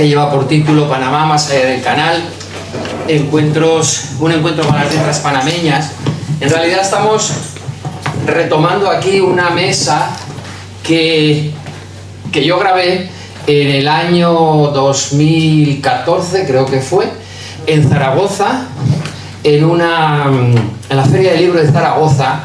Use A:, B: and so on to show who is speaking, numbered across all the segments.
A: que lleva por título Panamá más allá del canal, un encuentro con las letras panameñas. En realidad estamos retomando aquí una mesa que yo grabé en el año 2014, creo que fue, en Zaragoza, en la Feria del Libro de Zaragoza.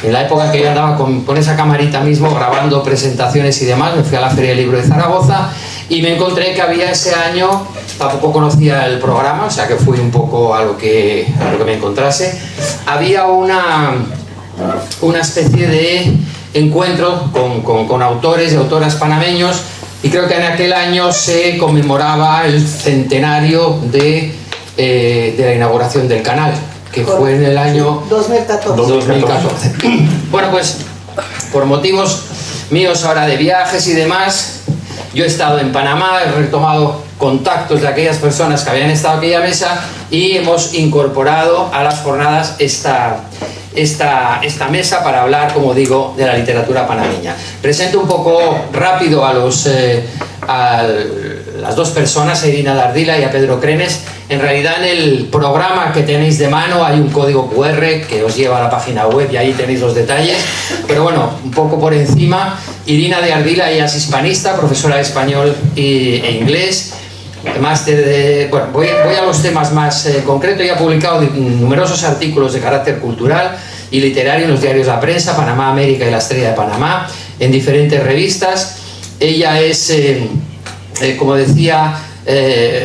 A: En la época que yo andaba con esa camarita mismo grabando presentaciones y demás, me fui a la Feria del Libro de Zaragoza y me encontré que había ese año, tampoco conocía el programa, o sea que fui un poco a lo que me encontrase. Había una especie de encuentro con autores y autoras panameños, y creo que en aquel año se conmemoraba el centenario de la inauguración del canal, que fue en el año 2014. Bueno, pues por motivos míos ahora de viajes y demás, yo he estado en Panamá, he retomado contactos de aquellas personas que habían estado en aquella mesa y hemos incorporado a las jornadas esta mesa para hablar, como digo, de la literatura panameña. Presento un poco rápido a las dos personas, a Irina de Ardila y a Pedro Crenes. En realidad en el programa que tenéis de mano hay un código QR que os lleva a la página web y ahí tenéis los detalles, pero bueno, un poco por encima. Irina de Ardila, ella es hispanista, profesora de español e inglés, máster de... Bueno, voy a los temas más concretos. Ella ha publicado numerosos artículos de carácter cultural y literario en los diarios La Prensa, Panamá, América y La Estrella de Panamá, en diferentes revistas. Ella es, como decía,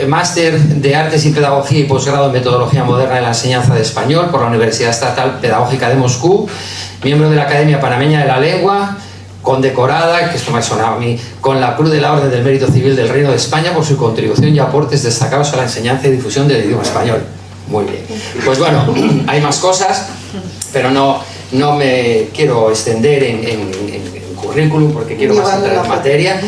A: máster de Artes y Pedagogía y posgrado en Metodología Moderna de la Enseñanza de Español por la Universidad Estatal Pedagógica de Moscú, miembro de la Academia Panameña de la Lengua, condecorada, que esto me ha sonado a mí, con la Cruz de la Orden del Mérito Civil del Reino de España por su contribución y aportes destacados a la enseñanza y difusión del idioma español. Muy bien. Pues bueno, hay más cosas, pero no me quiero extender en currículum porque quiero más entrar en materia.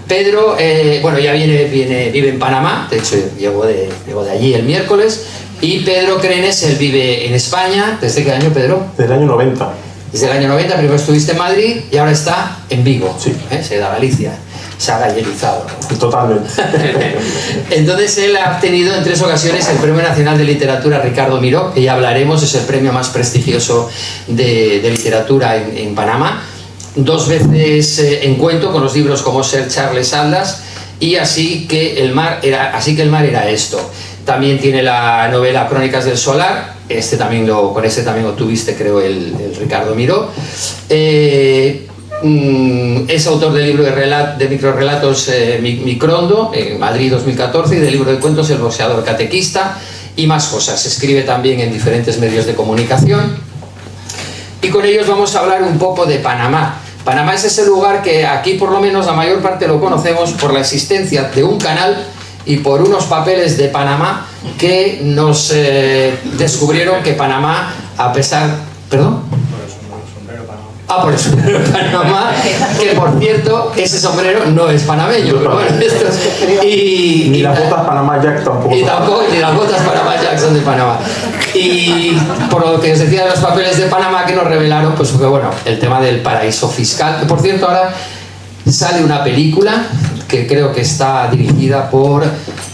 A: Pedro, bueno, ya vive en Panamá, de hecho llegó de allí el miércoles, y Pedro Crenes, él vive en España. ¿Desde qué año, Pedro?
B: Desde el año 90.
A: Desde el año 90, primero estuviste en Madrid y ahora está en Vigo.
B: Sí.
A: Se da Galicia, se ha gallerizado.
B: Totalmente.
A: Entonces él ha obtenido en 3 ocasiones el Premio Nacional de Literatura Ricardo Miró, que ya hablaremos, es el premio más prestigioso de literatura en Panamá. 2 veces en cuento con los libros como Ser Charles Atlas y Así que el mar era esto. También tiene la novela Crónicas del Solar. Con este también obtuviste, creo, el Ricardo Miró. Es autor del libro de microrrelatos Microndo, en Madrid 2014, y del libro de cuentos El boxeador catequista, y más cosas. Escribe también en diferentes medios de comunicación. Y con ellos vamos a hablar un poco de Panamá. Panamá es ese lugar que aquí, por lo menos, la mayor parte lo conocemos por la existencia de un canal y por unos papeles de Panamá que nos descubrieron que Panamá, a pesar... ¿Perdón? Por el sombrero de Panamá, que por cierto, ese sombrero no es panameño, pero bueno,
B: ni las botas Panamá Jack tampoco.
A: Ni las botas Panamá Jack son de Panamá. Y por lo que os decía de los papeles de Panamá que nos revelaron, pues fue bueno, el tema del paraíso fiscal, que por cierto ahora sale una película que creo que está dirigida por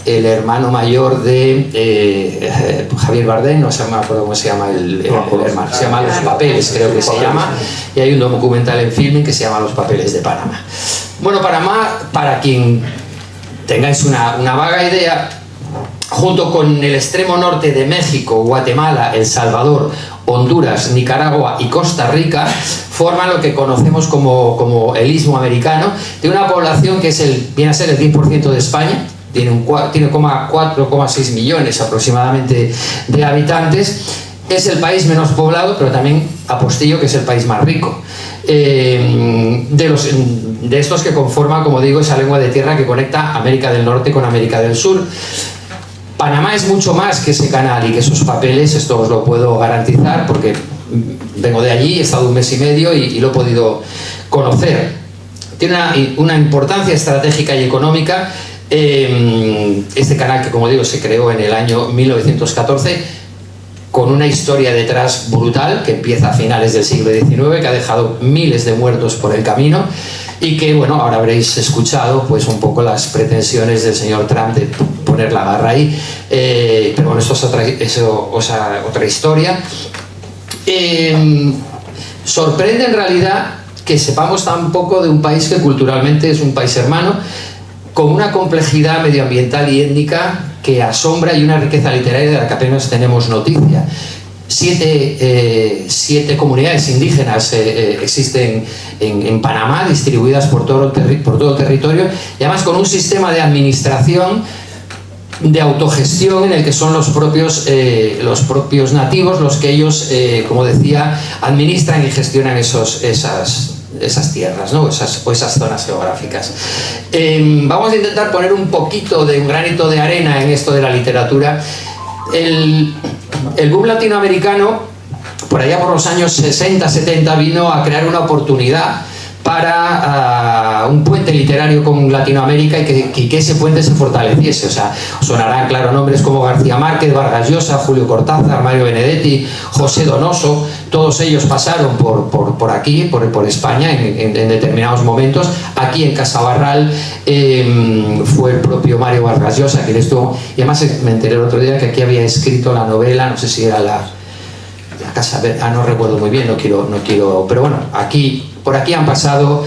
A: el hermano mayor de Javier Bardem, no me acuerdo cómo se llama el hermano, se llama Los Papeles, creo que se llama, y hay un documental en Filming que se llama Los Papeles de Panamá. Bueno, Panamá, para quien tengáis una vaga idea, junto con el extremo norte de México, Guatemala, El Salvador, Honduras, Nicaragua y Costa Rica, forman lo que conocemos como el Istmo Americano, de una población que viene a ser el 10% de España, tiene 4,6 millones aproximadamente de habitantes. Es el país menos poblado, pero también apostillo que es el país más rico. De estos que conforman, como digo, esa lengua de tierra que conecta América del Norte con América del Sur. Panamá es mucho más que ese canal y que esos papeles, esto os lo puedo garantizar porque vengo de allí, he estado 1 mes y medio y lo he podido conocer. Tiene una importancia estratégica y económica. Este canal, que como digo se creó en el año 1914, con una historia detrás brutal que empieza a finales del siglo XIX, que ha dejado miles de muertos por el camino y que, bueno, ahora habréis escuchado pues un poco las pretensiones del señor Trump de poner la garra ahí, pero bueno, esto es otra historia. Sorprende en realidad que sepamos tan poco de un país que culturalmente es un país hermano, con una complejidad medioambiental y étnica que asombra y una riqueza literaria de la que apenas tenemos noticia. Siete comunidades indígenas existen en Panamá, distribuidas por todo el territorio, y además con un sistema de administración, de autogestión, en el que son los propios nativos los que ellos, como decía, administran y gestionan esas tierras, ¿no? esas zonas geográficas. Vamos a intentar poner un granito de arena en esto de la literatura. El boom latinoamericano, por allá por los años 60-70, vino a crear una oportunidad para un puente literario con Latinoamérica y que ese puente se fortaleciese. O sea, sonarán, claro, nombres como García Márquez, Vargas Llosa, Julio Cortázar, Mario Benedetti, José Donoso. Todos ellos pasaron por aquí, por España, en determinados momentos. Aquí en Casabarral fue el propio Mario Vargas Llosa quien estuvo, y además me enteré el otro día que aquí había escrito la novela, no sé si era la Casa, no recuerdo muy bien, no quiero, pero bueno, por aquí han pasado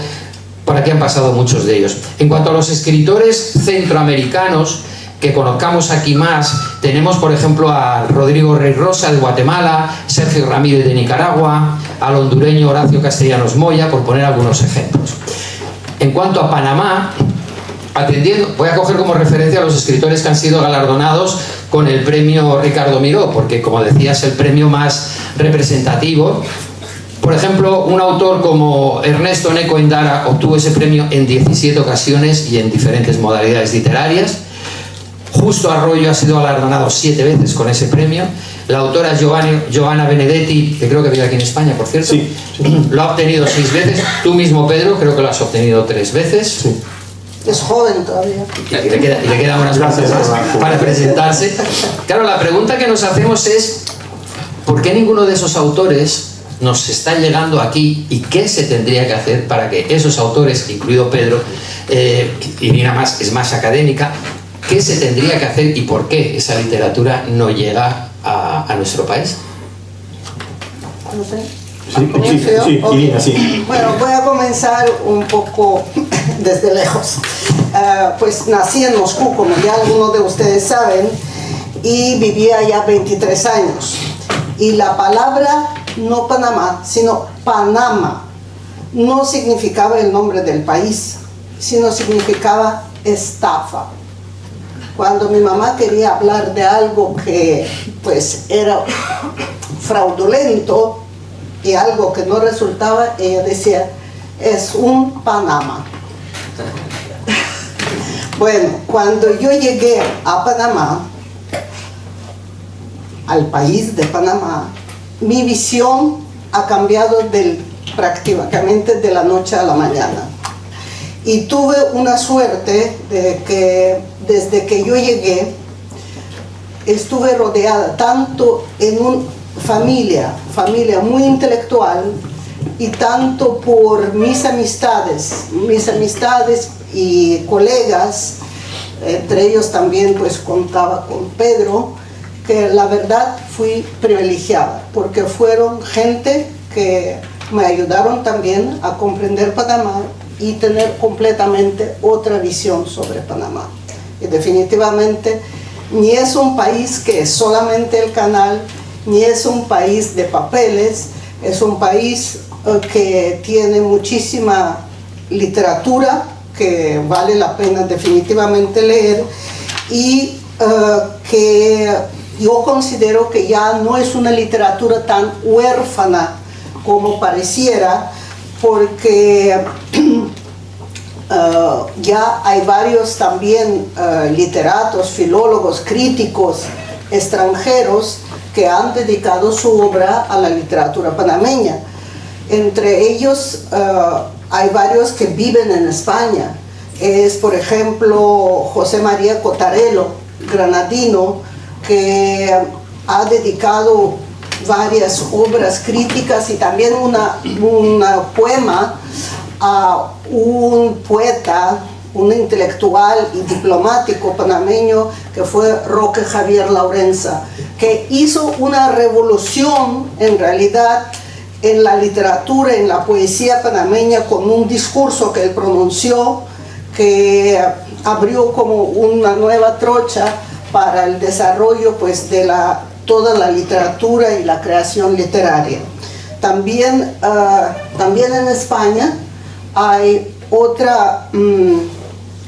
A: muchos de ellos. En cuanto a los escritores centroamericanos que conozcamos aquí más, tenemos por ejemplo a Rodrigo Rey Rosa de Guatemala, Sergio Ramírez de Nicaragua, al hondureño Horacio Castellanos Moya, por poner algunos ejemplos. En cuanto a Panamá, voy a coger como referencia a los escritores que han sido galardonados con el premio Ricardo Miró, porque como decía es el premio más representativo. Por ejemplo, un autor como Ernesto Neco Endara obtuvo ese premio en 17 ocasiones y en diferentes modalidades literarias. Justo Arroyo ha sido galardonado 7 veces con ese premio. La autora Giovanna Benedetti, que creo que vive aquí en España, por cierto,
B: sí.
A: Lo ha obtenido 6 veces. Tú mismo, Pedro, creo que lo has obtenido 3 veces.
B: Sí.
C: Es joven todavía.
A: Y le quedan unas cosas para presentarse. Claro, la pregunta que nos hacemos es ¿por qué ninguno de esos autores nos está llegando aquí y qué se tendría que hacer para que esos autores, incluido Pedro, Irina es más académica, qué se tendría que hacer y por qué esa literatura no llega a nuestro país?
C: No sé.
B: Sí, Irina, sí.
C: Bueno, voy a comenzar un poco desde lejos. Pues nací en Moscú, como ya algunos de ustedes saben, y vivía allá 23 años. Y la palabra no Panamá, sino Panamá, no significaba el nombre del país, sino significaba estafa. Cuando mi mamá quería hablar de algo que pues era fraudulento y algo que no resultaba, ella decía, es un Panamá. Bueno, cuando yo llegué a Panamá, al país de Panamá, mi visión ha cambiado prácticamente de la noche a la mañana. Y tuve una suerte de que desde que yo llegué, estuve rodeada tanto en una familia muy intelectual, y tanto por mis amistades y colegas, entre ellos también pues contaba con Pedro, que la verdad fui privilegiada, porque fueron gente que me ayudaron también a comprender Panamá y tener completamente otra visión sobre Panamá. Y definitivamente ni es un país que es solamente el canal, ni es un país de papeles, es un país que tiene muchísima literatura que vale la pena definitivamente leer, y que yo considero que ya no es una literatura tan huérfana como pareciera, porque ya hay varios también literatos, filólogos, críticos extranjeros que han dedicado su obra a la literatura panameña. Entre ellos hay varios que viven en España. Es por ejemplo José María Cotarelo, granadino, que ha dedicado varias obras críticas y también un poema a un poeta, un intelectual y diplomático panameño que fue Roque Javier Laurenza, que hizo una revolución en realidad en la literatura, en la poesía panameña, con un discurso que él pronunció que abrió como una nueva trocha para el desarrollo pues, de toda la literatura y la creación literaria. También en España hay otra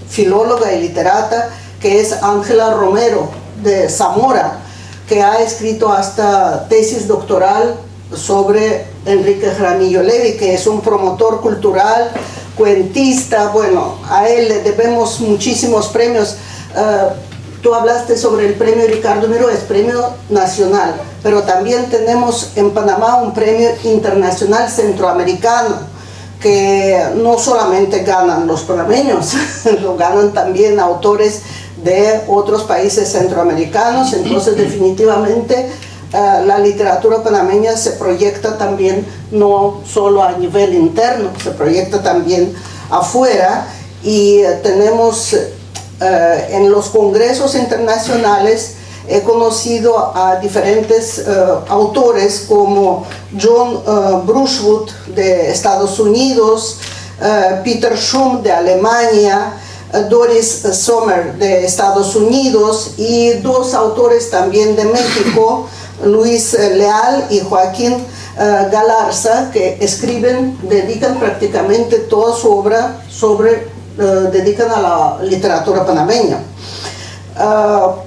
C: filóloga y literata que es Ángela Romero de Zamora, que ha escrito hasta tesis doctoral sobre Enrique Jaramillo Levi, que es un promotor cultural, cuentista. Bueno, a él le debemos muchísimos premios. Tú hablaste sobre el premio Ricardo Miró, es premio nacional, pero también tenemos en Panamá un premio internacional centroamericano, que no solamente ganan los panameños, lo ganan también autores de otros países centroamericanos. Entonces definitivamente la literatura panameña se proyecta también no solo a nivel interno, se proyecta también afuera, y tenemos en los congresos internacionales he conocido a diferentes autores como John Brushwood de Estados Unidos, Peter Schum de Alemania, Doris Sommer de Estados Unidos, y dos autores también de México, Luis Leal y Joaquín Galarza, que dedican prácticamente toda su obra dedican a la literatura panameña.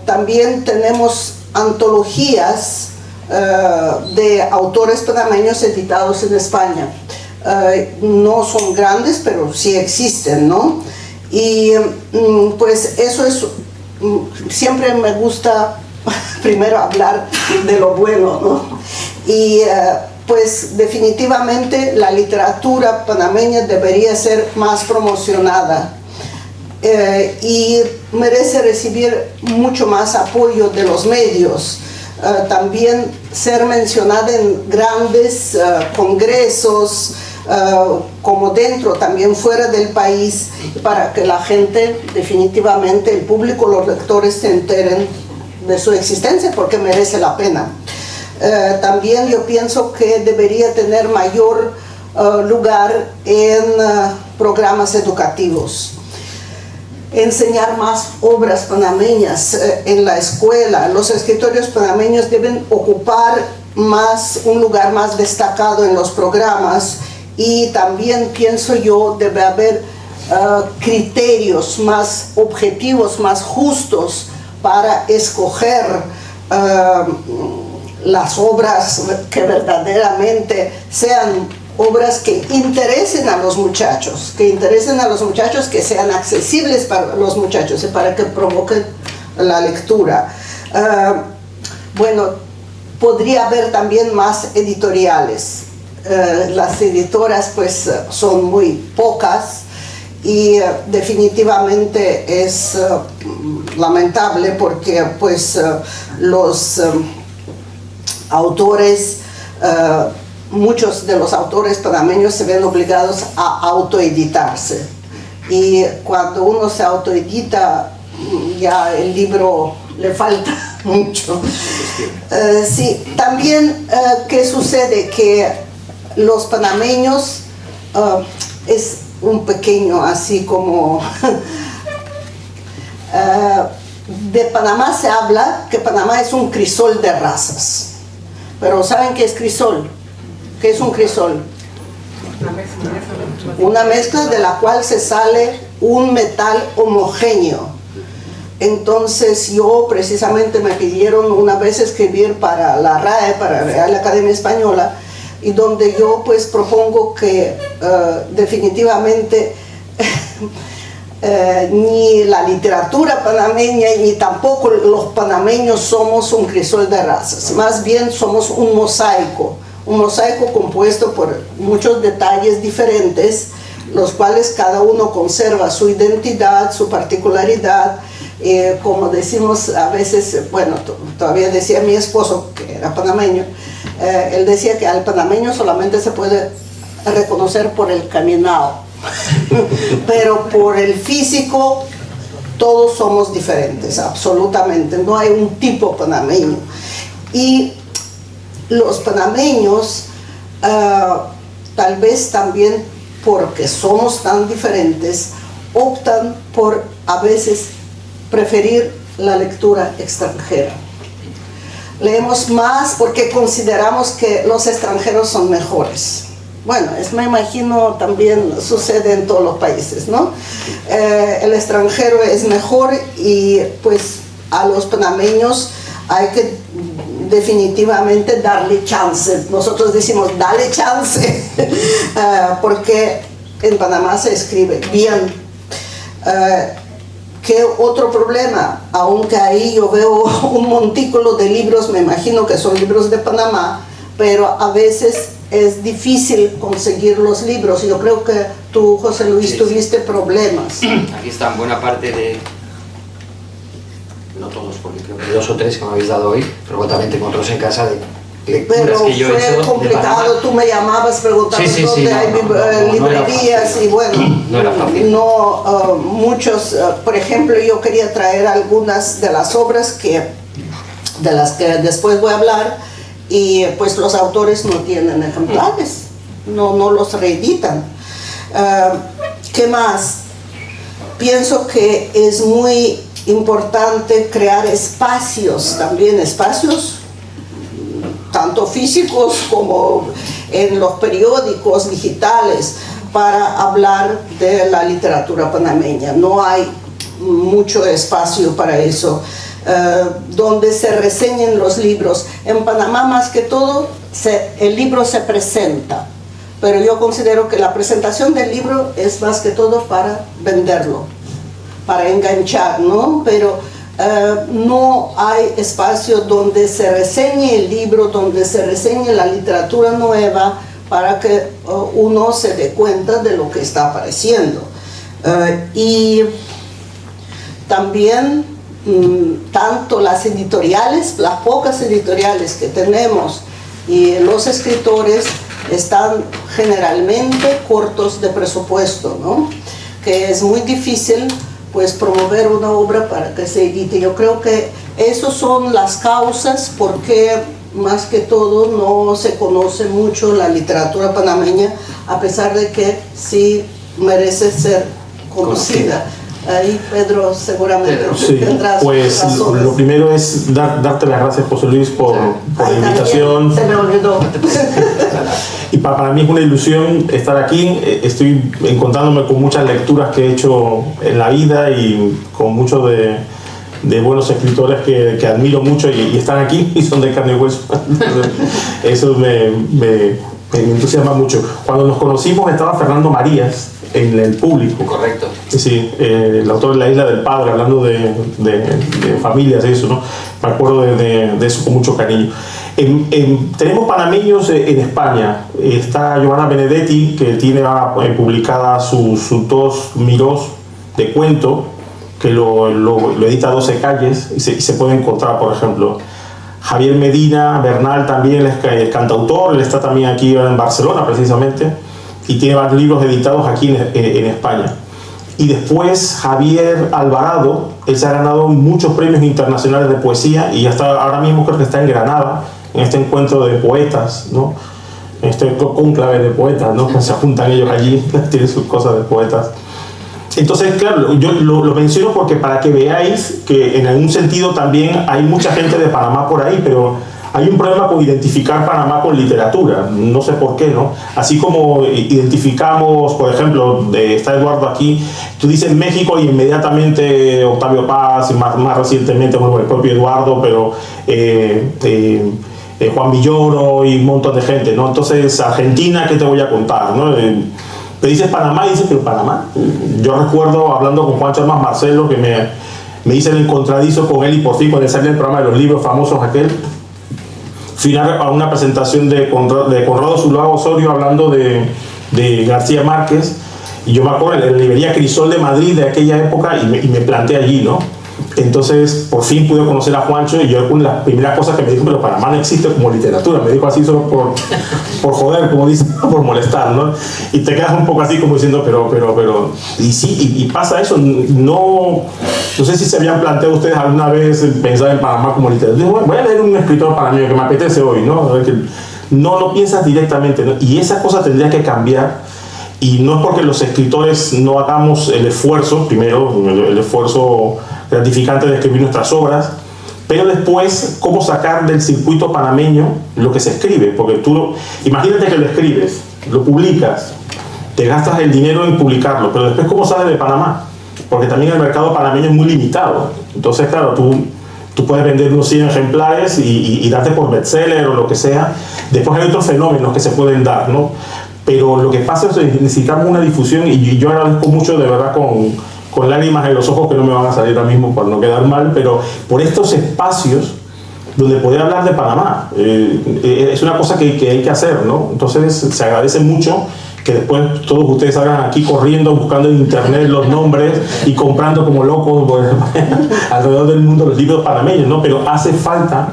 C: También tenemos antologías de autores panameños editados en España. No son grandes, pero sí existen, ¿no? Y pues eso es, siempre me gusta primero hablar de lo bueno, ¿no? Y pues definitivamente la literatura panameña debería ser más promocionada y merece recibir mucho más apoyo de los medios. También ser mencionada en grandes congresos, como dentro, también fuera del país, para que la gente, definitivamente, el público, los lectores se enteren de su existencia, porque merece la pena. También yo pienso que debería tener mayor lugar en programas educativos. Enseñar más obras panameñas en la escuela. Los escritores panameños deben ocupar un lugar más destacado en los programas, y también pienso yo debe haber criterios más objetivos, más justos para escoger las obras que verdaderamente sean obras que interesen a los muchachos, que sean accesibles para los muchachos y para que provoquen la lectura. Bueno, podría haber también más editoriales. Las editoras pues son muy pocas, y definitivamente es lamentable, porque pues los autores, muchos de los autores panameños se ven obligados a autoeditarse, y cuando uno se autoedita ya el libro le falta mucho. Sí, también ¿qué sucede? Que los panameños es un pequeño así como de Panamá se habla que Panamá es un crisol de razas, pero ¿saben qué es crisol? ¿Qué es un crisol? Una mezcla de la cual se sale un metal homogéneo. Entonces yo precisamente me pidieron una vez escribir para la RAE, para la Real Academia Española, y donde yo pues propongo que definitivamente ni la literatura panameña ni tampoco los panameños somos un crisol de razas, más bien somos un mosaico compuesto por muchos detalles diferentes, los cuales cada uno conserva su identidad, su particularidad, como decimos a veces, bueno, todavía decía mi esposo, que era panameño, él decía que al panameño solamente se puede reconocer por el caminado, pero por el físico todos somos diferentes, absolutamente, no hay un tipo panameño. Y los panameños, tal vez también porque somos tan diferentes, optan por a veces preferir la lectura extranjera. Leemos más porque consideramos que los extranjeros son mejores. Bueno, me imagino también sucede en todos los países, ¿no? El extranjero es mejor y pues a los panameños hay que definitivamente darle chance. Nosotros decimos dale chance porque en Panamá se escribe bien. ¿Qué otro problema? Aunque ahí yo veo un montículo de libros, me imagino que son libros de Panamá, pero a veces es difícil conseguir los libros. Yo creo que tú, José Luis, tuviste problemas.
A: Aquí están buena parte de... No todos, porque creo que 2 o 3 que me habéis dado hoy, pero bueno, también tengo otros en casa de lecturas
C: pero
A: que yo he hecho.
C: Fue complicado, tú me llamabas preguntando dónde hay librerías y bueno,
A: no era fácil.
C: Muchos, por ejemplo, yo quería traer algunas de las obras de las que después voy a hablar, y pues los autores no tienen ejemplares, no los reeditan. ¿Qué más? Pienso que es muy importante crear espacios, también espacios tanto físicos como en los periódicos digitales, para hablar de la literatura panameña. No hay mucho espacio para eso. Donde se reseñen los libros. En Panamá, más que todo, el libro se presenta, pero yo considero que la presentación del libro es más que todo para venderlo, para enganchar, ¿no? Pero no hay espacio donde se reseñe el libro, donde se reseñe la literatura nueva, para que uno se dé cuenta de lo que está apareciendo. Y también tanto las editoriales, las pocas editoriales que tenemos, y los escritores están generalmente cortos de presupuesto, ¿no? Que es muy difícil pues promover una obra para que se edite. Yo creo que esas son las causas por qué más que todo no se conoce mucho la literatura panameña, a pesar de que sí merece ser conocida. Ahí Pedro seguramente tendrás
B: pues
C: razones.
B: Lo primero es darte las gracias, José Luis, por la invitación.
C: Se me olvidó.
B: Y para mí es una ilusión estar aquí. Estoy encontrándome con muchas lecturas que he hecho en la vida y con muchos de buenos escritores que admiro mucho y están aquí y son de carne y hueso. Eso me entusiasma mucho. Cuando nos conocimos estaba Fernando Marías en el público.
A: Correcto.
B: Sí, el autor de La Isla del Padre, hablando de familias, eso, ¿no? Me acuerdo de eso con mucho cariño. Tenemos panameños en España. Está Giovanna Benedetti, que tiene publicadas sus 2 mirós de cuento, que lo edita 12 Calles, y se puede encontrar, por ejemplo. Javier Medina Bernal también es el cantautor, él está también aquí en Barcelona, precisamente, y tiene varios libros editados aquí en España. Y después Javier Alvarado, él se ha ganado muchos premios internacionales de poesía y ahora mismo creo que está en Granada, en este encuentro de poetas, ¿no? En este cónclave de poetas, ¿no? Se juntan ellos allí, tienen sus cosas de poetas. Entonces, claro, yo lo menciono porque para que veáis que en algún sentido también hay mucha gente de Panamá por ahí, pero hay un problema con identificar Panamá con literatura, no sé por qué, ¿no? Así como identificamos, por ejemplo, está Eduardo aquí, tú dices México y inmediatamente Octavio Paz, y más recientemente, bueno, el propio Eduardo, pero Juan Villoro y un montón de gente, ¿no? Entonces, Argentina, ¿qué te voy a contar, no? Te dices Panamá y dices, pero Panamá. Yo recuerdo hablando con Juan Chalmas Marcelo, que me hice el encontradizo con él y por fin cuando salió el programa de los libros famosos aquel, fui a una presentación de Conrado Zuluaga Osorio hablando de García Márquez, y yo me acuerdo en la librería Crisol de Madrid de aquella época y me planté allí, ¿no? Entonces, por fin pude conocer a Juancho y yo una de las primeras cosas que me dijo, pero Panamá no existe como literatura, me dijo así solo por joder, como dicen, por molestar, ¿no? Y te quedas un poco así como diciendo, pero, y sí, y pasa eso, no sé si se habían planteado ustedes alguna vez pensar en Panamá como literatura. Bueno, voy a leer un escritor panameño que me apetece hoy, ¿no? A ver que no piensas directamente, ¿no? Y esa cosa tendría que cambiar. Y no es porque los escritores no hagamos el esfuerzo, primero, el esfuerzo gratificante de escribir nuestras obras, pero después, cómo sacar del circuito panameño lo que se escribe. Porque tú, imagínate que lo escribes, lo publicas, te gastas el dinero en publicarlo, pero después, ¿cómo sale de Panamá? Porque también el mercado panameño es muy limitado. Entonces, claro, tú puedes vender unos 100 ejemplares y darte por bestseller o lo que sea. Después hay otros fenómenos que se pueden dar, ¿no? Pero lo que pasa es que necesitamos una difusión y yo agradezco mucho, de verdad, con lágrimas en los ojos, que no me van a salir ahora mismo para no quedar mal, pero por estos espacios donde poder hablar de Panamá. Es una cosa que hay que hacer, ¿no? Entonces se agradece mucho que después todos ustedes salgan aquí corriendo, buscando en internet los nombres y comprando como locos pues, alrededor del mundo los libros panameños, ¿no? Pero hace falta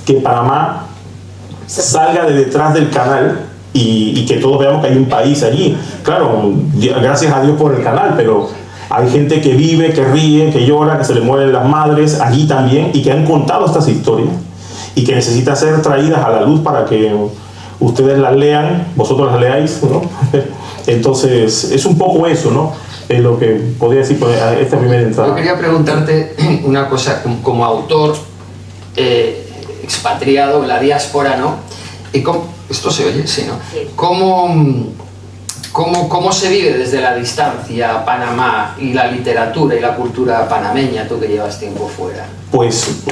B: que Panamá salga de detrás del canal y que todos veamos que hay un país allí. Claro, gracias a Dios por el canal, pero hay gente que vive, que ríe, que llora, que se le mueren las madres allí también y que han contado estas historias y que necesitan ser traídas a la luz para que ustedes las lean, vosotros las leáis, ¿no? Entonces, es un poco eso, ¿no? Es lo que podría decir por esta primera entrada.
A: Yo quería preguntarte una cosa, como autor expatriado en la diáspora, ¿no? Y esto se oye, sí, ¿no? Sí. ¿Cómo se vive desde la distancia Panamá y la literatura y la cultura panameña, tú que llevas tiempo fuera?
B: Pues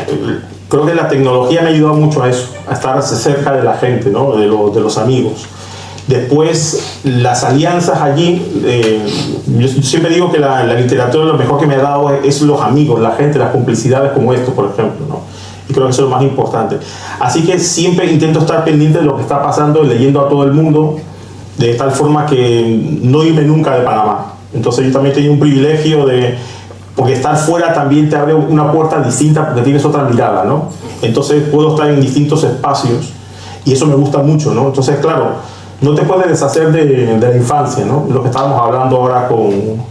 B: creo que la tecnología me ha ayudado mucho a eso, a estar cerca de la gente, ¿no? de los amigos. Después, las alianzas allí, yo siempre digo que la literatura lo mejor que me ha dado es los amigos, la gente, las complicidades como esto, por ejemplo, ¿no? Y creo que eso es lo más importante. Así que siempre intento estar pendiente de lo que está pasando, leyendo a todo el mundo, de tal forma que no irme nunca de Panamá. Entonces yo también tengo un privilegio porque estar fuera también te abre una puerta distinta porque tienes otra mirada, ¿no? Entonces puedo estar en distintos espacios y eso me gusta mucho, ¿no? Entonces, claro, no te puedes deshacer de la infancia, ¿no? Lo que estábamos hablando ahora con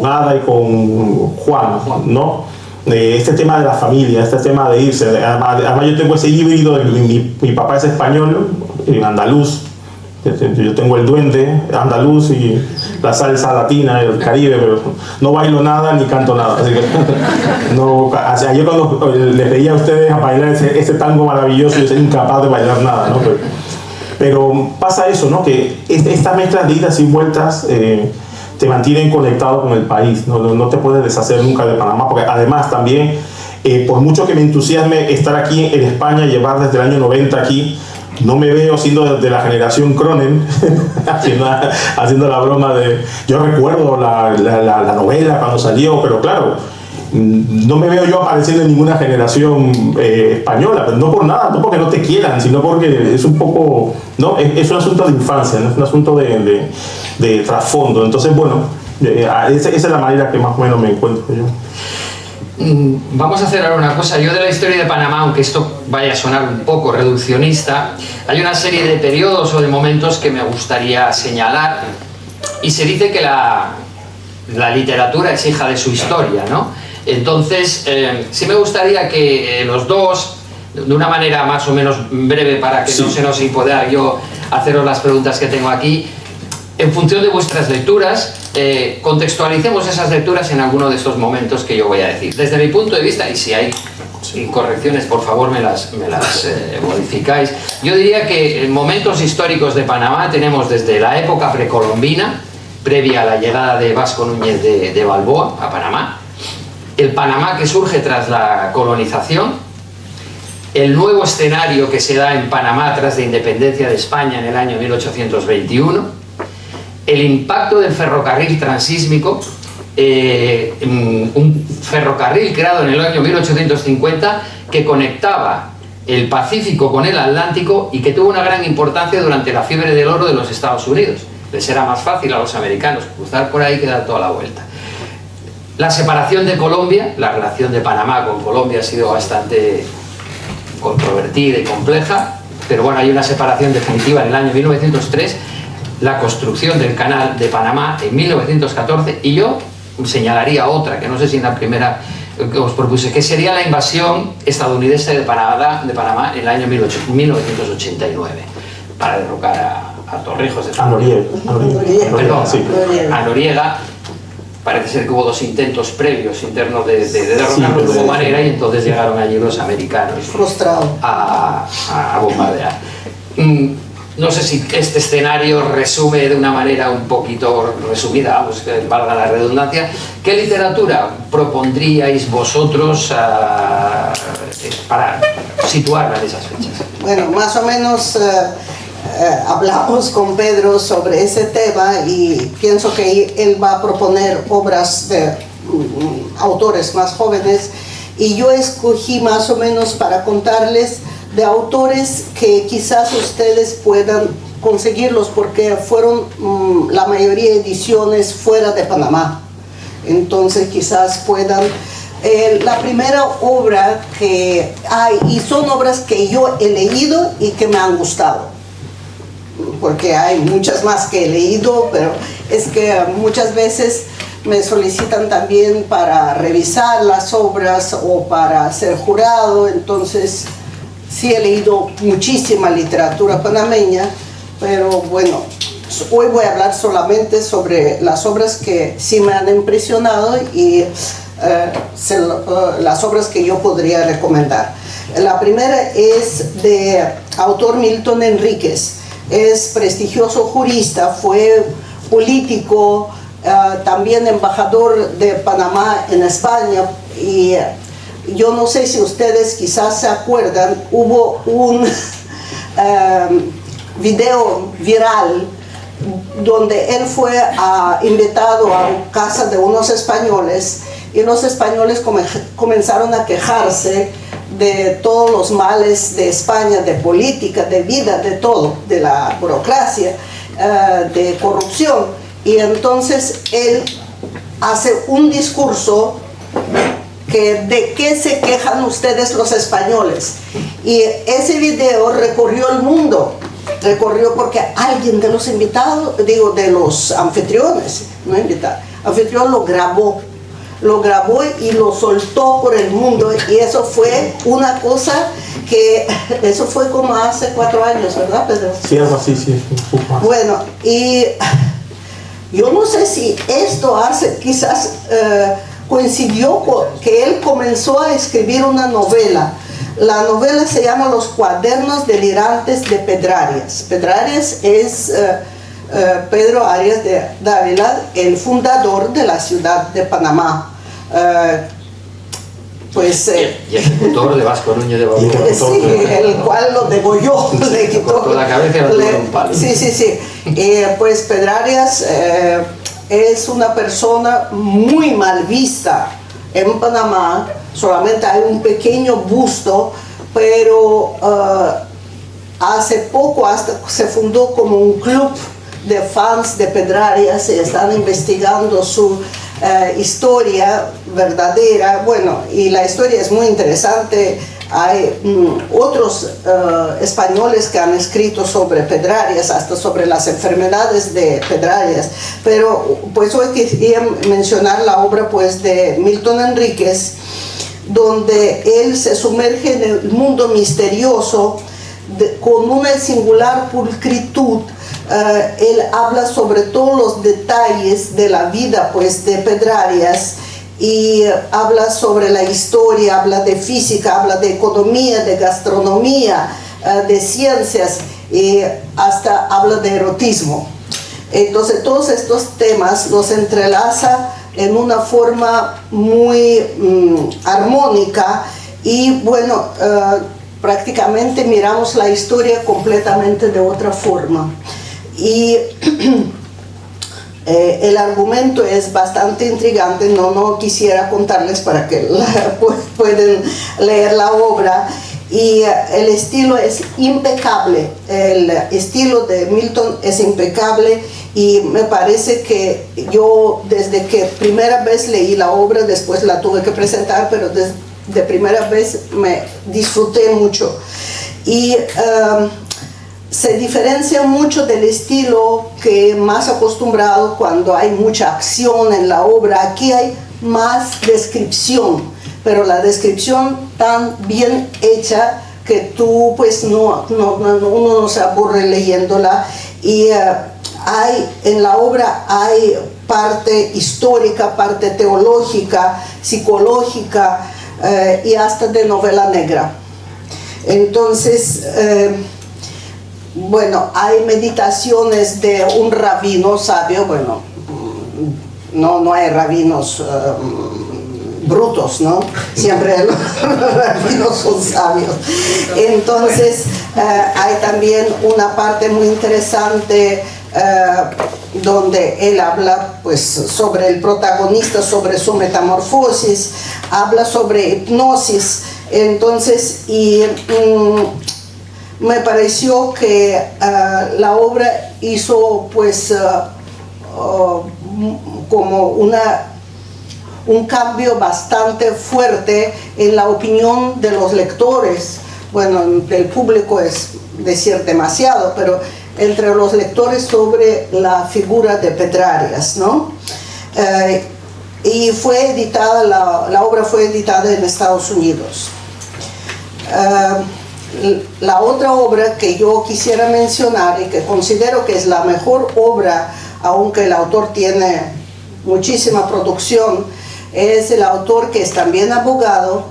B: Ada y con Juan, ¿no? Este tema de la familia, este tema de irse. Además yo tengo ese híbrido, mi papá es español, andaluz, yo tengo el duende andaluz y la salsa latina, el Caribe, pero no bailo nada ni canto nada. Así que no, yo cuando les veía a ustedes a bailar ese tango maravilloso, yo soy incapaz de bailar nada, ¿no? Pero pasa eso, ¿no? Que estas mezclas de idas y vueltas te mantienen conectado con el país, no te puedes deshacer nunca de Panamá, porque además también, por mucho que me entusiasme estar aquí en España, llevar desde el año 90 aquí, no me veo siendo de la generación Cronen, haciendo la broma de... Yo recuerdo la novela cuando salió, pero claro, no me veo yo apareciendo en ninguna generación española, pero no por nada, no porque no te quieran, sino porque es un poco, ¿no? Es un asunto de infancia, ¿no? Es un asunto de trasfondo. Entonces, bueno, esa es la manera que más o menos me encuentro yo.
A: Vamos a hacer ahora una cosa. Yo de la historia de Panamá, aunque esto vaya a sonar un poco reduccionista, hay una serie de periodos o de momentos que me gustaría señalar, y se dice que la literatura es hija de su historia, ¿no? Entonces, sí me gustaría que los dos, de una manera más o menos breve para que no se nos impida yo haceros las preguntas que tengo aquí, en función de vuestras lecturas, contextualicemos esas lecturas en alguno de estos momentos que yo voy a decir. Desde mi punto de vista, y si hay incorrecciones, por favor me las modificáis. Yo diría que en momentos históricos de Panamá tenemos desde la época precolombina, previa a la llegada de Vasco Núñez de Balboa a Panamá, el Panamá que surge tras la colonización, el nuevo escenario que se da en Panamá tras la independencia de España en el año 1821, el impacto del ferrocarril transísmico, un ferrocarril creado en el año 1850 que conectaba el Pacífico con el Atlántico y que tuvo una gran importancia durante la fiebre del oro de los Estados Unidos. Les era más fácil a los americanos cruzar por ahí que dar toda la vuelta. La separación de Colombia, la relación de Panamá con Colombia ha sido bastante controvertida y compleja, pero bueno, hay una separación definitiva en el año 1903, la construcción del canal de Panamá en 1914, y yo señalaría otra, que no sé si en la primera que os propuse, que sería la invasión estadounidense de Panamá en el año 1989, para derrocar a Torrijos de
B: Noriega.
A: Sí. A Noriega. Parece ser que hubo dos intentos previos internos de derrocarlo de alguna manera, y entonces llegaron allí los americanos a bombardear. No sé si este escenario resume de una manera un poquito resumida, vamos, que valga la redundancia, ¿qué literatura propondríais vosotros para situarla en esas fechas?
C: Bueno, más o menos hablamos con Pedro sobre ese tema, y pienso que él va a proponer obras de autores más jóvenes, y yo escogí más o menos para contarles de autores que quizás ustedes puedan conseguirlos, porque fueron la mayoría de ediciones fuera de Panamá, entonces quizás puedan. La primera obra que hay, y son obras que yo he leído y que me han gustado, porque hay muchas más que he leído, pero es que muchas veces me solicitan también para revisar las obras o para ser jurado, entonces sí he leído muchísima literatura panameña, pero bueno, hoy voy a hablar solamente sobre las obras que sí me han impresionado y las obras que yo podría recomendar. La primera es de autor Milton Enríquez. Es prestigioso jurista, fue político, también embajador de Panamá en España, y yo no sé si ustedes quizás se acuerdan, hubo un video viral donde él fue invitado a casa de unos españoles, y los españoles comenzaron a quejarse de todos los males de España, de política, de vida, de todo, de la burocracia, de corrupción. Y entonces él hace un discurso que de qué se quejan ustedes los españoles. Y ese video recorrió el mundo, recorrió porque alguien de los invitados, digo, de los anfitriones, no invitados, anfitrión lo grabó y lo soltó por el mundo, y eso fue una cosa que, eso fue como hace 4 años, ¿verdad, Pedro?
B: Sí, algo así, sí.
C: Bueno, y yo no sé si esto quizás coincidió con que él comenzó a escribir una novela. La novela se llama Los cuadernos delirantes de Pedrarias. Pedrarias es Pedro Arias de Dávila, el fundador de la ciudad de Panamá.
A: Y ejecutor de Vasco Núñez de Balboa.
C: Sí, el cual lo degolló, le quitó
A: la cabeza y lo tiró un palo.
C: Sí. Pues Pedrarias es una persona muy mal vista en Panamá, solamente hay un pequeño busto, pero hace poco hasta se fundó como un club de fans de Pedrarias, y están investigando su historia verdadera. Bueno, y la historia es muy interesante. Hay otros españoles que han escrito sobre Pedrarias, hasta sobre las enfermedades de Pedrarias, pero pues hoy quería mencionar la obra pues de Milton Enríquez, donde él se sumerge en el mundo misterioso con una singular pulcritud. Él habla sobre todos los detalles de la vida pues de Pedrarias, y habla sobre la historia, habla de física, habla de economía, de gastronomía, de ciencias, y hasta habla de erotismo. Entonces todos estos temas los entrelaza en una forma muy armónica, y bueno, prácticamente miramos la historia completamente de otra forma. Y el argumento es bastante intrigante, no quisiera contarles para que pueden leer la obra. y el estilo es impecable, el estilo de Milton es impecable, y me parece que yo desde que primera vez leí la obra, después la tuve que presentar, pero de primera vez me disfruté mucho, y se diferencia mucho del estilo que más acostumbrado cuando hay mucha acción en la obra. Aquí hay más descripción, pero la descripción tan bien hecha que tú pues uno no se aburre leyéndola, y en la obra hay parte histórica, parte teológica, psicológica, y hasta de novela negra. Entonces, bueno, hay meditaciones de un rabino sabio. Bueno, no hay rabinos brutos, ¿no? Siempre los rabinos son sabios. Entonces, hay también una parte muy interesante donde él habla pues sobre el protagonista, sobre su metamorfosis, habla sobre hipnosis. Entonces, me pareció que la obra hizo pues como un cambio bastante fuerte en la opinión de los lectores. Bueno, del público es decir demasiado, pero entre los lectores sobre la figura de Pedrarias, ¿no? Y fue editada, la obra fue editada en Estados Unidos. La otra obra que yo quisiera mencionar y que considero que es la mejor obra, aunque el autor tiene muchísima producción, es el autor que es también abogado,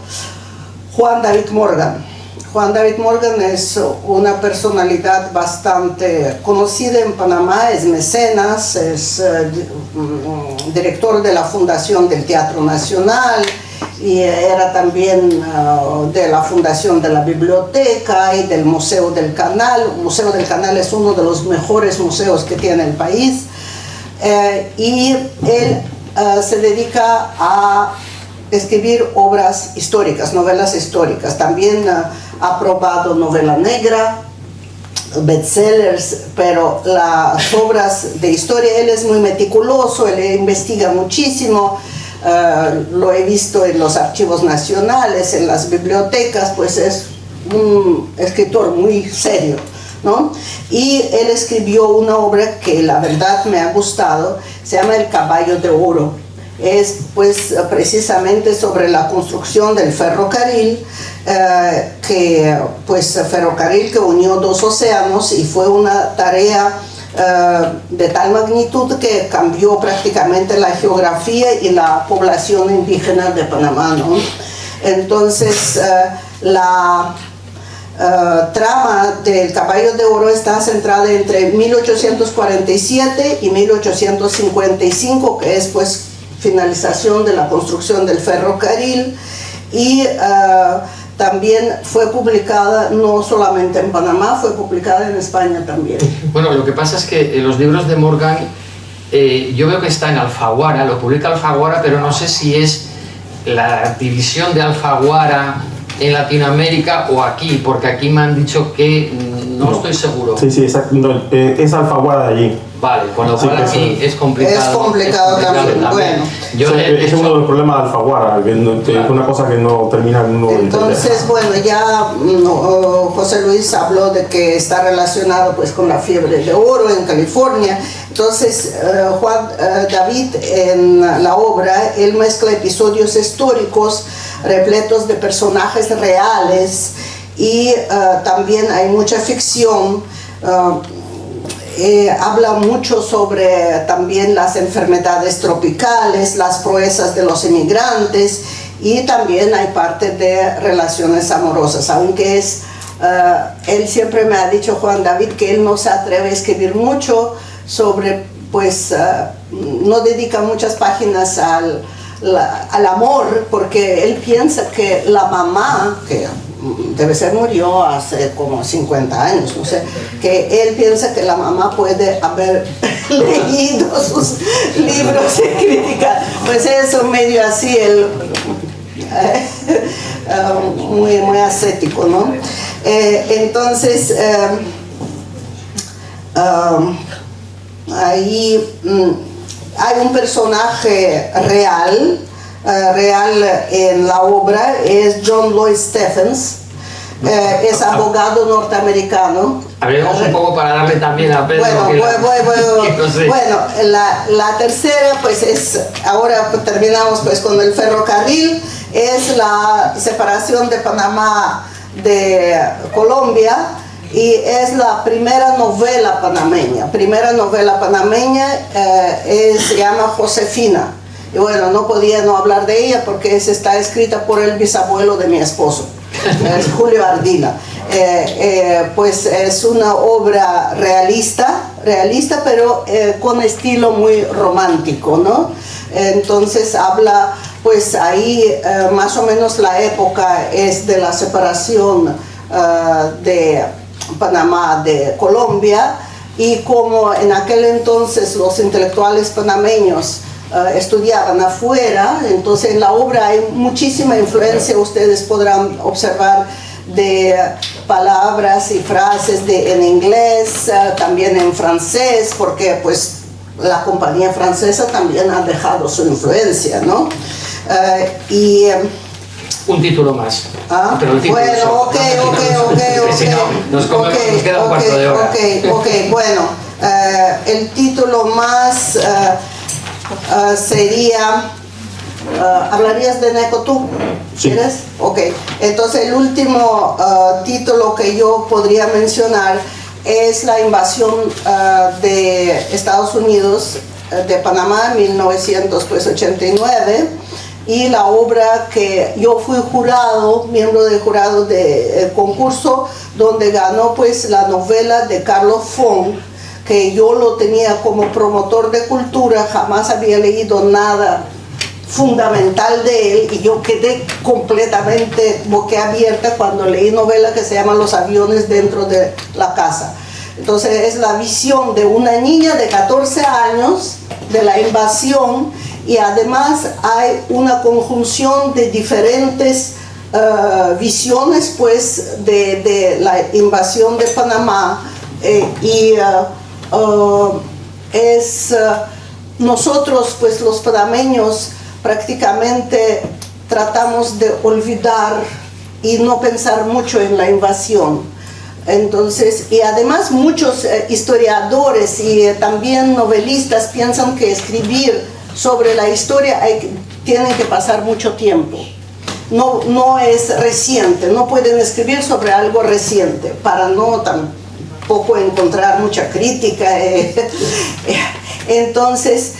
C: Juan David Morgan. Juan David Morgan es una personalidad bastante conocida en Panamá, es mecenas, es director de la Fundación del Teatro Nacional, y era también de la Fundación de la Biblioteca y del Museo del Canal. El Museo del Canal es uno de los mejores museos que tiene el país, y él se dedica a escribir obras históricas, novelas históricas. También ha probado novela negra, bestsellers, pero las obras de historia, él es muy meticuloso, él investiga muchísimo. Lo he visto en los archivos nacionales, en las bibliotecas, pues es un escritor muy serio, ¿no? Y él escribió una obra que la verdad me ha gustado, se llama El Caballo de Oro. Es pues precisamente sobre la construcción del ferrocarril, ferrocarril que unió dos océanos, y fue una tarea de tal magnitud que cambió prácticamente la geografía y la población indígena de Panamá, ¿no? Entonces, la trama del Caballo de Oro está centrada entre 1847 y 1855, que es pues finalización de la construcción del ferrocarril, y también fue publicada no solamente en Panamá, fue publicada en España también.
A: Bueno, lo que pasa es que los libros de Morgan, yo veo que está en Alfaguara, lo publica Alfaguara, pero no sé si es la división de Alfaguara en Latinoamérica o aquí, porque aquí me han dicho que no estoy seguro.
B: Sí, exacto, no, es Alfaguara de allí.
A: Vale, con lo cual aquí es complicado.
C: Es complicado también. Bueno.
B: Es uno de los problemas de Alfaguara, que es una cosa que no termina en uno.
C: Entonces, bueno, ya José Luis habló de que está relacionado pues con la fiebre de oro en California. Entonces, Juan David en la obra, él mezcla episodios históricos repletos de personajes reales, y también hay mucha ficción. Habla mucho sobre también las enfermedades tropicales, las proezas de los inmigrantes, y también hay parte de relaciones amorosas, aunque él siempre me ha dicho, Juan David, que él no se atreve a escribir mucho sobre, pues no dedica muchas páginas al amor, porque él piensa que la mamá, que debe ser murió hace como 50 años, no sé, que él piensa que la mamá puede haber leído sus libros de crítica, pues eso medio así, él muy ascético, ¿no? Entonces, ahí hay un personaje real en la obra, es John Lloyd Stephens, es abogado norteamericano.
A: Hablemos un poco para darle también a Pedro.
C: Bueno, la tercera pues es, ahora terminamos pues con el ferrocarril, es la separación de Panamá de Colombia y es la primera novela panameña. Se llama Josefina. Y bueno, no podía no hablar de ella porque está escrita por el bisabuelo de mi esposo, es Julio Ardila. Pues es una obra realista, pero con estilo muy romántico, ¿no? Entonces habla, pues ahí más o menos la época es de la separación de Panamá de Colombia, y como en aquel entonces los intelectuales panameños estudiaban afuera, entonces en la obra hay muchísima influencia, ustedes podrán observar, de palabras y frases en inglés, también en francés, porque pues la compañía francesa también ha dejado su influencia, ¿no?
A: Un título más.
C: Pero el título ok.
A: Si no, nos queda un cuarto de hora.
C: Bueno, el título más sería... ¿hablarías de Neco tú?
B: Sí.
C: ¿Quieres? Ok. Entonces el último título que yo podría mencionar es la invasión de Estados Unidos de Panamá en 1989, y la obra que yo fui miembro del jurado del concurso, donde ganó pues la novela de Carlos Fong, que yo lo tenía como promotor de cultura, jamás había leído nada fundamental de él, y yo quedé completamente boquiabierta cuando leí novela que se llama Los aviones dentro de la casa. Entonces es la visión de una niña de 14 años de la invasión, y además hay una conjunción de diferentes visiones pues de la invasión de Panamá, nosotros pues los panameños prácticamente tratamos de olvidar y no pensar mucho en la invasión. Entonces, y además muchos historiadores y también novelistas piensan que escribir sobre la historia tienen que pasar mucho tiempo. No es reciente, no pueden escribir sobre algo reciente para no tampoco encontrar mucha crítica. Entonces,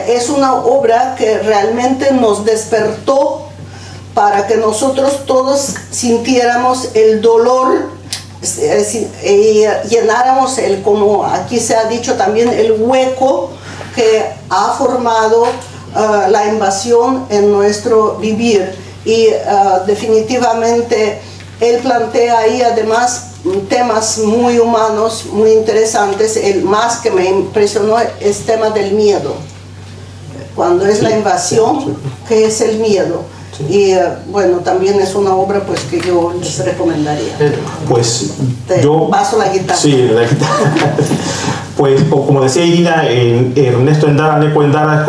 C: es una obra que realmente nos despertó para que nosotros todos sintiéramos el dolor y llenáramos como aquí se ha dicho también, el hueco que ha formado la invasión en nuestro vivir. Y definitivamente él plantea ahí además temas muy humanos, muy interesantes. El más que me impresionó es el tema del miedo. Cuando es la invasión, ¿qué es el miedo? Y bueno, también es una obra pues que yo les recomendaría.
B: Pues
C: yo paso la guitarra.
B: Sí, la guitarra. Pues como decía Irina, Ernesto Endara, Neco Endara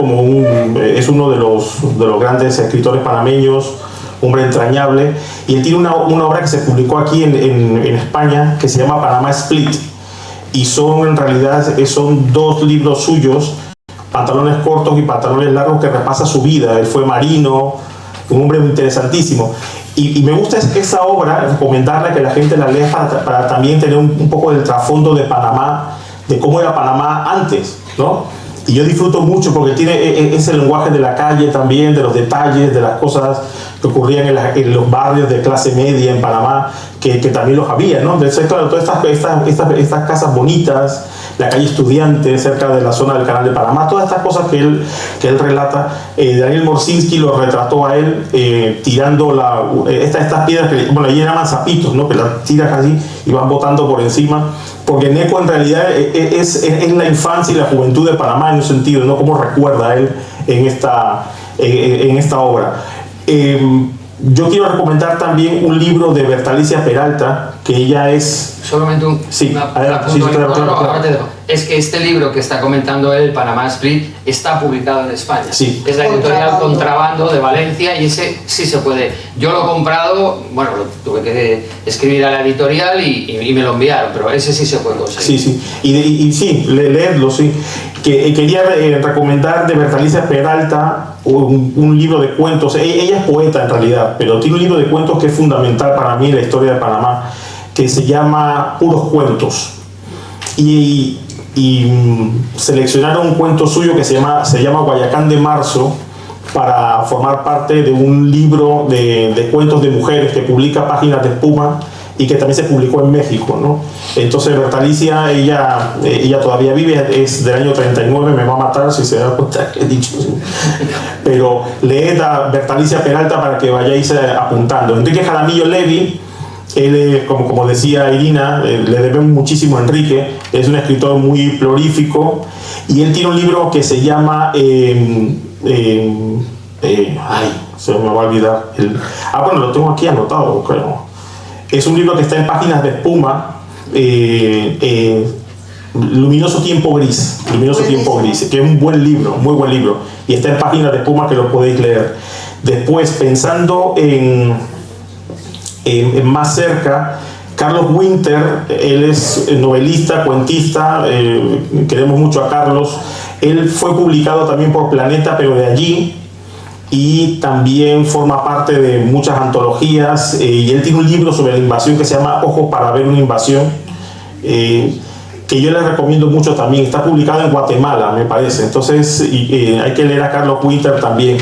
B: es uno de los grandes escritores panameños, hombre entrañable, y él tiene una obra que se publicó aquí en España que se llama Panamá Split, y en realidad son dos libros suyos, Pantalones cortos y pantalones largos, que repasa su vida. Él fue marino, un hombre interesantísimo. Y me gusta esa obra, recomendarla, que la gente la lea para también tener un poco del trasfondo de Panamá, de cómo era Panamá antes, ¿no? Y yo disfruto mucho porque tiene ese lenguaje de la calle también, de los detalles, de las cosas que ocurrían en los barrios de clase media en Panamá, que también los había, ¿no? Entonces, claro, todas estas casas bonitas, la calle Estudiantes, cerca de la zona del Canal de Panamá, todas estas cosas que él relata. Daniel Morsinski lo retrató a él tirando estas piedras que, bueno, allí llaman zapitos, ¿no? Que las tiras así y van botando por encima, porque Neco en realidad es la infancia y la juventud de Panamá en un sentido, ¿no? Cómo recuerda él en esta obra. Yo quiero recomendar también un libro de Bertalicia Peralta, que ella es...
A: Solamente
B: Sí,
A: una
B: adelante, sí, claro, claro.
A: ahora te dejo. Es que este libro que está comentando él, Panamá Split, está publicado en España.
B: Sí.
A: Es la editorial Contrabando de Valencia y ese sí se puede. Yo lo he comprado, bueno, lo tuve que escribir a la editorial y me lo enviaron, pero ese sí se puede conseguir.
B: Sí, sí. Y sí, leerlo, sí. Quería recomendar de Bertalicia Peralta un libro de cuentos. Ella es poeta en realidad, pero tiene un libro de cuentos que es fundamental para mí en la historia de Panamá, que se llama Puros Cuentos. Y seleccionaron un cuento suyo que se llama Guayacán de Marzo, para formar parte de un libro de cuentos de mujeres que publica Páginas de Espuma y que también se publicó en México, ¿no? Entonces Bertalicia, ella todavía vive, es del año 39, me va a matar si se da cuenta que he dicho, pero leed a Bertalicia Peralta para que vayáis apuntando. Enrique Jaramillo Levy, él, como decía Irina, le debemos muchísimo a Enrique, es un escritor muy prolífico y él tiene un libro que se llama se me va a olvidar bueno, lo tengo aquí anotado, creo. Es un libro que está en Páginas de Espuma, Luminoso Tiempo Gris, que es un buen libro, muy buen libro, y está en Páginas de Espuma, que lo podéis leer. Después, pensando en más cerca, Carlos Winter, él es novelista, cuentista, queremos mucho a Carlos. Él fue publicado también por Planeta, pero de allí, y también forma parte de muchas antologías, y él tiene un libro sobre la invasión que se llama Ojos para ver una invasión, que yo les recomiendo mucho también. Está publicado en Guatemala, me parece. Entonces hay que leer a Carlos Winter también.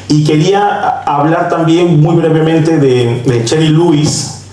B: Y quería hablar también muy brevemente de Cherry Lewis.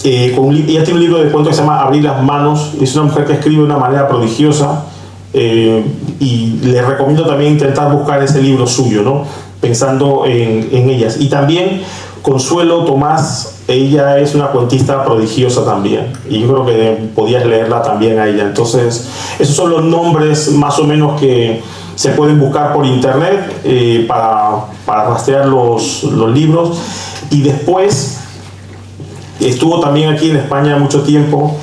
B: Ella tiene un libro de cuentos que se llama Abrir las manos. Es una mujer que escribe de una manera prodigiosa, y les recomiendo también intentar buscar ese libro suyo, ¿no? Pensando en ellas. Y también Consuelo Tomás, ella es una cuentista prodigiosa también, y yo creo que podías leerla también a ella. Entonces esos son los nombres más o menos que se pueden buscar por internet, para rastrear los libros. Y después estuvo también aquí en España mucho tiempo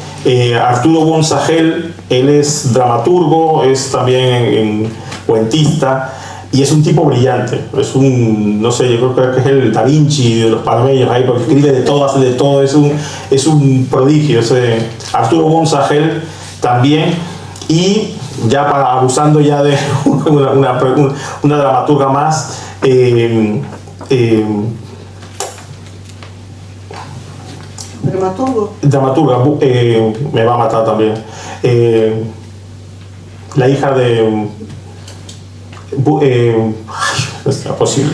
B: Arturo Gonzagel. Él es dramaturgo, es también cuentista, y es un tipo brillante. Es un, no sé, yo creo que es el Da Vinci de los panameños ahí, porque escribe de todo, es un prodigio ese Arturo Gonzagel también. Y ya abusando ya de una dramaturga más, dramaturga, me va a matar también, la hija de no es posible,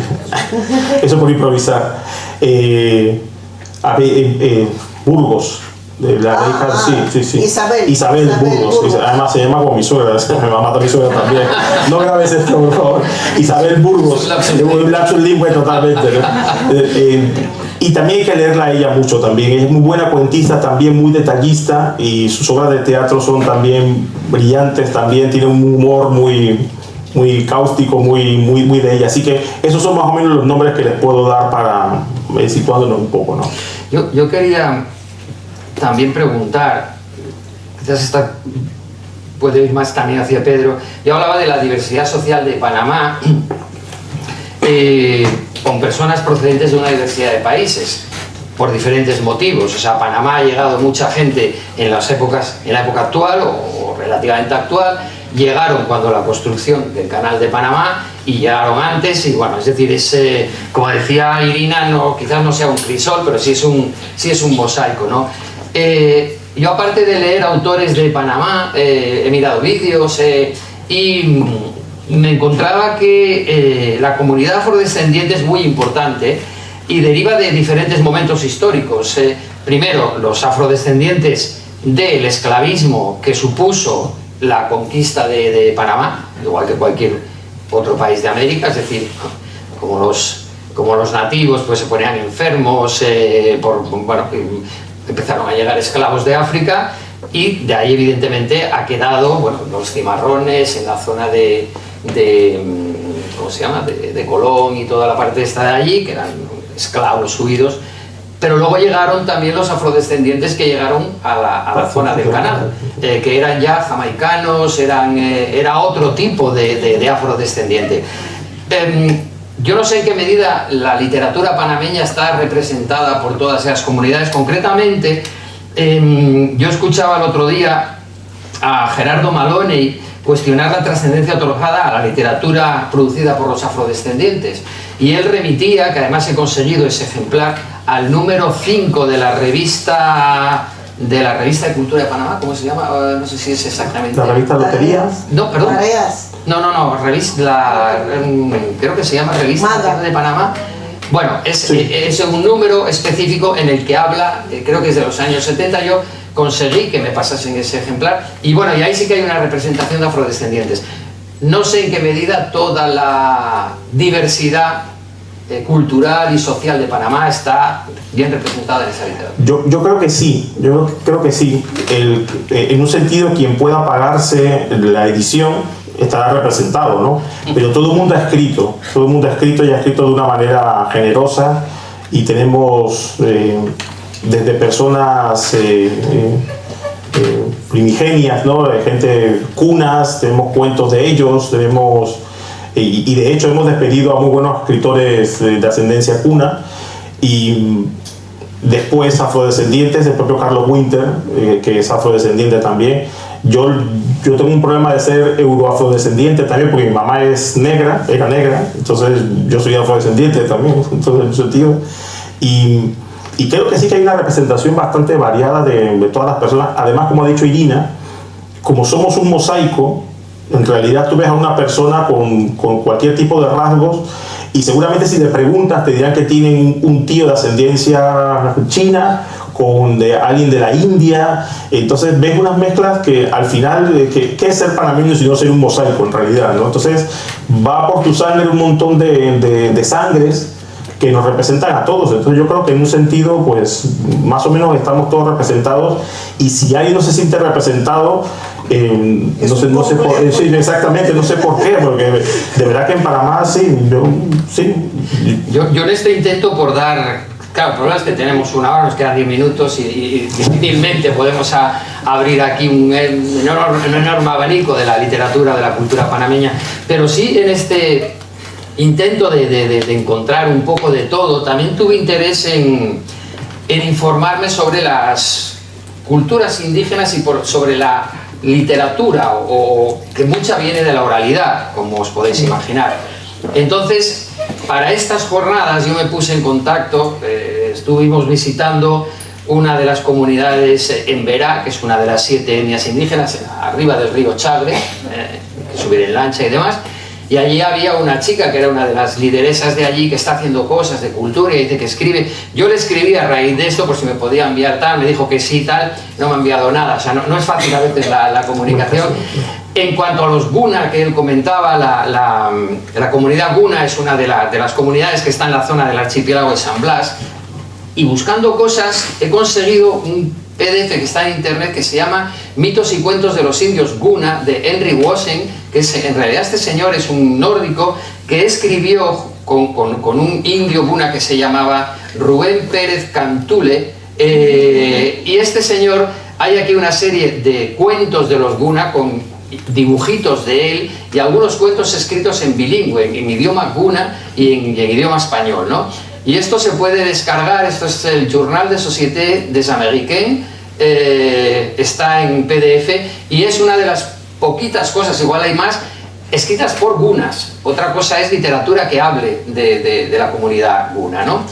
B: eso por improvisar, Burgos, de la hija, sí. Isabel Burgos. Además se llama como mi suegra, me va a matar mi suegra también. No grabes esto, por favor. Isabel Burgos, un lapsus lingüe totalmente, ¿no? Y también hay que leerla a ella mucho también. Es muy buena cuentista, también muy detallista, y sus obras de teatro son también brillantes, también tiene un humor muy cáustico, muy de ella. Así que esos son más o menos los nombres que les puedo dar para situándonos un poco, ¿no?
A: Yo quería también preguntar, quizás esta puede ir más también hacia Pedro. Yo hablaba de la diversidad social de Panamá, con personas procedentes de una diversidad de países, por diferentes motivos. O sea, a Panamá ha llegado mucha gente en la época actual o relativamente actual. Llegaron cuando la construcción del canal de Panamá, y llegaron antes, y bueno, es decir, como decía Irina, quizás no sea un crisol, pero sí es un mosaico, ¿no? Yo, aparte de leer autores de Panamá, he mirado vídeos, y me encontraba que la comunidad afrodescendiente es muy importante y deriva de diferentes momentos históricos. Primero, los afrodescendientes del esclavismo que supuso la conquista de Panamá, igual que cualquier otro país de América, es decir, como los nativos pues se ponían enfermos, empezaron a llegar esclavos de África, y de ahí evidentemente ha quedado los cimarrones en la zona ¿cómo se llama?, de Colón y toda la parte esta de allí, que eran esclavos huidos, pero luego llegaron también los afrodescendientes que llegaron a la zona del canal, que eran ya jamaicanos, era otro tipo de afrodescendiente. Yo no sé en qué medida la literatura panameña está representada por todas esas comunidades. Concretamente, yo escuchaba el otro día a Gerardo Maloney cuestionar la trascendencia otorgada a la literatura producida por los afrodescendientes, y él remitía, que además he conseguido ese ejemplar, al número 5 de la revista de Cultura de Panamá. ¿Cómo se llama? No sé si es exactamente...
B: ¿La revista Loterías?
A: No, perdón.
C: Tareas.
A: No, creo que se llama Revista de Panamá. Bueno, es un número específico en el que habla, creo que es de los años 70, yo conseguí que me pasasen ese ejemplar, y bueno, y ahí sí que hay una representación de afrodescendientes. No sé en qué medida toda la diversidad cultural y social de Panamá está bien representada en esa literatura.
B: Yo creo que sí, en un sentido, quien pueda pagarse la edición estará representado, ¿no? Pero todo el mundo ha escrito y ha escrito de una manera generosa, y tenemos desde personas primigenias, ¿no? Gente cunas, tenemos cuentos de ellos, y de hecho hemos despedido a muy buenos escritores de ascendencia cuna, y después afrodescendientes, el propio Carlos Winter, que es afrodescendiente también. Yo tengo un problema de ser euroafrodescendiente también, porque mi mamá era negra, entonces yo soy afrodescendiente también, entonces, en ese sentido. Y creo que sí que hay una representación bastante variada de todas las personas. Además, como ha dicho Irina, como somos un mosaico, en realidad tú ves a una persona con cualquier tipo de rasgos, y seguramente si le preguntas te dirán que tienen un tío de ascendencia china, de alguien de la India. Entonces ves unas mezclas que al final, ¿qué es ser panameño si no ser un mosaico en realidad, ¿no? Entonces va por tu sangre un montón de sangres que nos representan a todos. Entonces yo creo que en un sentido, pues más o menos estamos todos representados, y si alguien no se siente representado, no sé por, sí, exactamente, no sé por qué, porque de verdad que en Panamá
A: yo en este intento por dar... Claro, el problema es que tenemos una hora, nos quedan 10 minutos y difícilmente podemos abrir aquí un enorme abanico de la literatura, de la cultura panameña, pero sí en este intento de encontrar un poco de todo, también tuve interés en informarme sobre las culturas indígenas y sobre la literatura, o que mucha viene de la oralidad, como os podéis imaginar. Entonces, para estas jornadas yo me puse en contacto, estuvimos visitando una de las comunidades en Verá, que es una de las 7 etnias indígenas, arriba del río Chagre, que subir en lancha y demás, y allí había una chica que era una de las lideresas de allí, que está haciendo cosas de cultura y dice que escribe. Yo le escribí a raíz de esto por si me podía enviar tal, me dijo que sí, tal, no me ha enviado nada, o sea, no es fácil a veces la comunicación. En cuanto a los Guna que él comentaba, la comunidad Guna es una de las comunidades que está en la zona del archipiélago de San Blas, y buscando cosas he conseguido un PDF que está en internet que se llama Mitos y cuentos de los indios Guna, de Henry Wossen, que en realidad este señor es un nórdico que escribió con un indio Guna que se llamaba Rubén Pérez Cantule, y este señor, hay aquí una serie de cuentos de los Guna con dibujitos de él y algunos cuentos escritos en bilingüe, en idioma Guna y en idioma español, ¿no? Y esto se puede descargar, esto es el Journal de Société des Américains, está en PDF, y es una de las poquitas cosas, igual hay más, escritas por Gunas. Otra cosa es literatura que hable de la comunidad Guna, ¿no?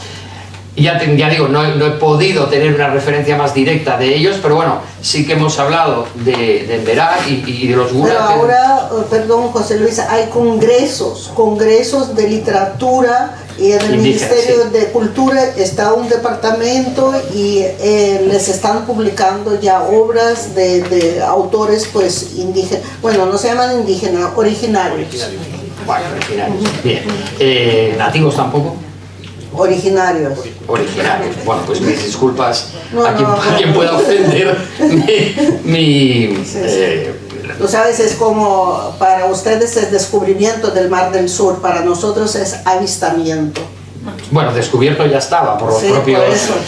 A: Y ya digo, no he podido tener una referencia más directa de ellos, pero bueno, sí que hemos hablado de Verá y de los Guna.
C: Pero ahora, perdón José Luis, hay congresos de literatura, y en el Ministerio de Cultura está un departamento y les están publicando ya obras de autores pues indígenas, bueno, no se llaman indígenas, originarios.
A: Bueno, originarios, bien. ¿Nativos tampoco?
C: Originarios.
A: Bueno, pues mis disculpas a quien pueda ofender mi
C: Tú sabes, es como para ustedes es descubrimiento del Mar del Sur, para nosotros es avistamiento.
A: Bueno, descubierto ya estaba por los
C: Sí,
A: propios,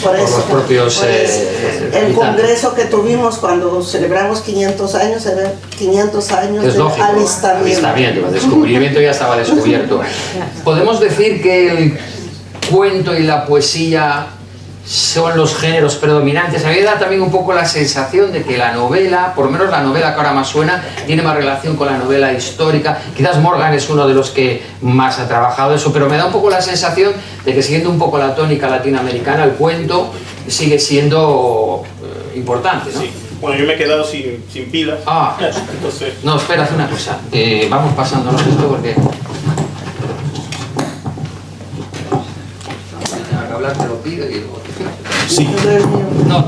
C: por eso,
A: los propios
C: el
A: habitantes.
C: congreso que tuvimos cuando celebramos 500 años, era 500 años
A: Es
C: de
A: lógico, avistamiento, el descubrimiento ya estaba descubierto. ¿Podemos decir que el cuento y la poesía son los géneros predominantes? A mí me da también un poco la sensación de que la novela, por lo menos la novela que ahora más suena, tiene más relación con la novela histórica. Quizás Morgan es uno de los que más ha trabajado eso, pero me da un poco la sensación de que, siguiendo un poco la tónica latinoamericana, el cuento sigue siendo importante, ¿no?
B: Sí. Bueno, yo me he quedado sin pilas.
A: Ah,
B: Entonces...
A: no, espera, haz una cosa. Vamos pasándonos esto porque... Tengo que hablar, te lo pido y luego...
B: Sí.
A: No.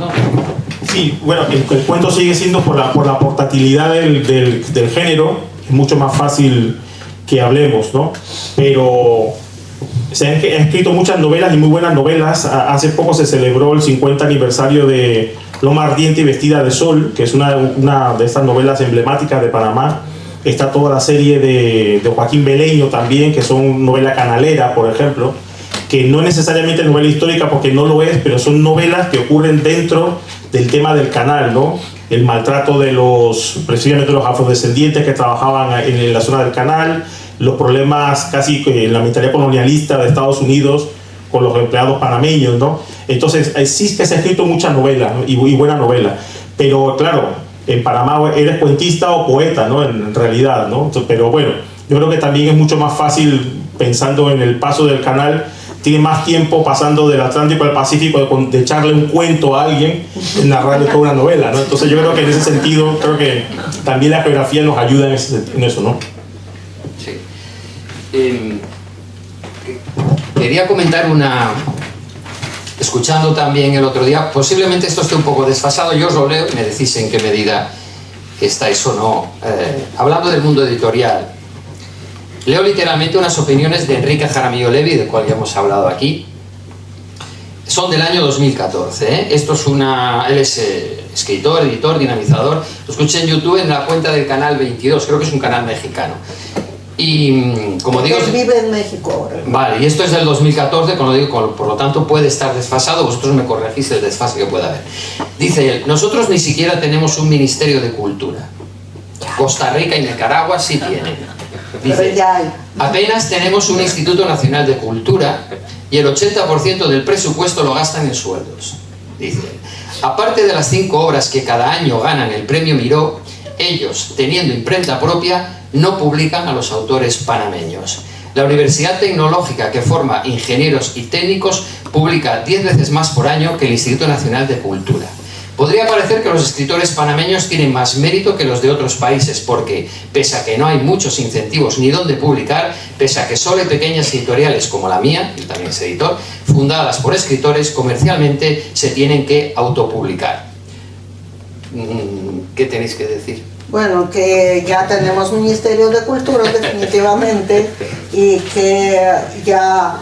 B: Sí, bueno, el cuento sigue siendo por la portatilidad del género, es mucho más fácil que hablemos, ¿no? Pero se han escrito muchas novelas y muy buenas novelas. Hace poco se celebró el 50 aniversario de Loma Ardiente y Vestida de Sol, que es una de estas novelas emblemáticas de Panamá. Está toda la serie de Joaquín Beleño también, que son novela canalera, por ejemplo, que no necesariamente es novela histórica porque no lo es, pero son novelas que ocurren dentro del tema del canal, ¿no? El maltrato de precisamente los afrodescendientes que trabajaban en la zona del canal, los problemas casi en la mentalidad colonialista de Estados Unidos con los empleados panameños, ¿no? Entonces, sí que se ha escrito mucha novela, ¿no? y buena novela, pero claro, en Panamá eres cuentista o poeta, ¿no? En realidad, ¿no? Pero bueno, yo creo que también es mucho más fácil, pensando en el paso del canal, tiene más tiempo pasando del Atlántico al Pacífico de echarle un cuento a alguien en narrarle toda una novela, ¿no? Entonces yo creo que en ese sentido, creo que también la geografía nos ayuda en eso, ¿no?
A: Sí. Quería comentar escuchando también el otro día, posiblemente esto esté un poco desfasado, yo os lo leo y me decís en qué medida estáis o no. Hablando del mundo editorial, leo literalmente unas opiniones de Enrique Jaramillo Levi, del cual ya hemos hablado aquí. Son del año 2014, ¿eh? Esto es él es escritor, editor, dinamizador. Lo escuché en YouTube en la cuenta del Canal 22, creo que es un canal mexicano. Y como digo...
C: Él vive en México ahora.
A: Vale, y esto es del 2014, por lo tanto puede estar desfasado, vosotros me corregís el desfase que pueda haber. Dice él, nosotros ni siquiera tenemos un Ministerio de Cultura. Costa Rica y Nicaragua sí tienen. Dice, apenas tenemos un Instituto Nacional de Cultura y el 80% del presupuesto lo gastan en sueldos. Dice, aparte de las 5 obras que cada año ganan el premio Miró, ellos, teniendo imprenta propia, no publican a los autores panameños. La Universidad Tecnológica, que forma ingenieros y técnicos, publica 10 veces más por año que el Instituto Nacional de Cultura. Podría parecer que los escritores panameños tienen más mérito que los de otros países porque, pese a que no hay muchos incentivos ni dónde publicar, pese a que solo hay pequeñas editoriales como la mía, yo también soy editor, fundadas por escritores, comercialmente se tienen que autopublicar. ¿Qué tenéis que decir?
C: Bueno, que ya tenemos Ministerio de Cultura definitivamente y que ya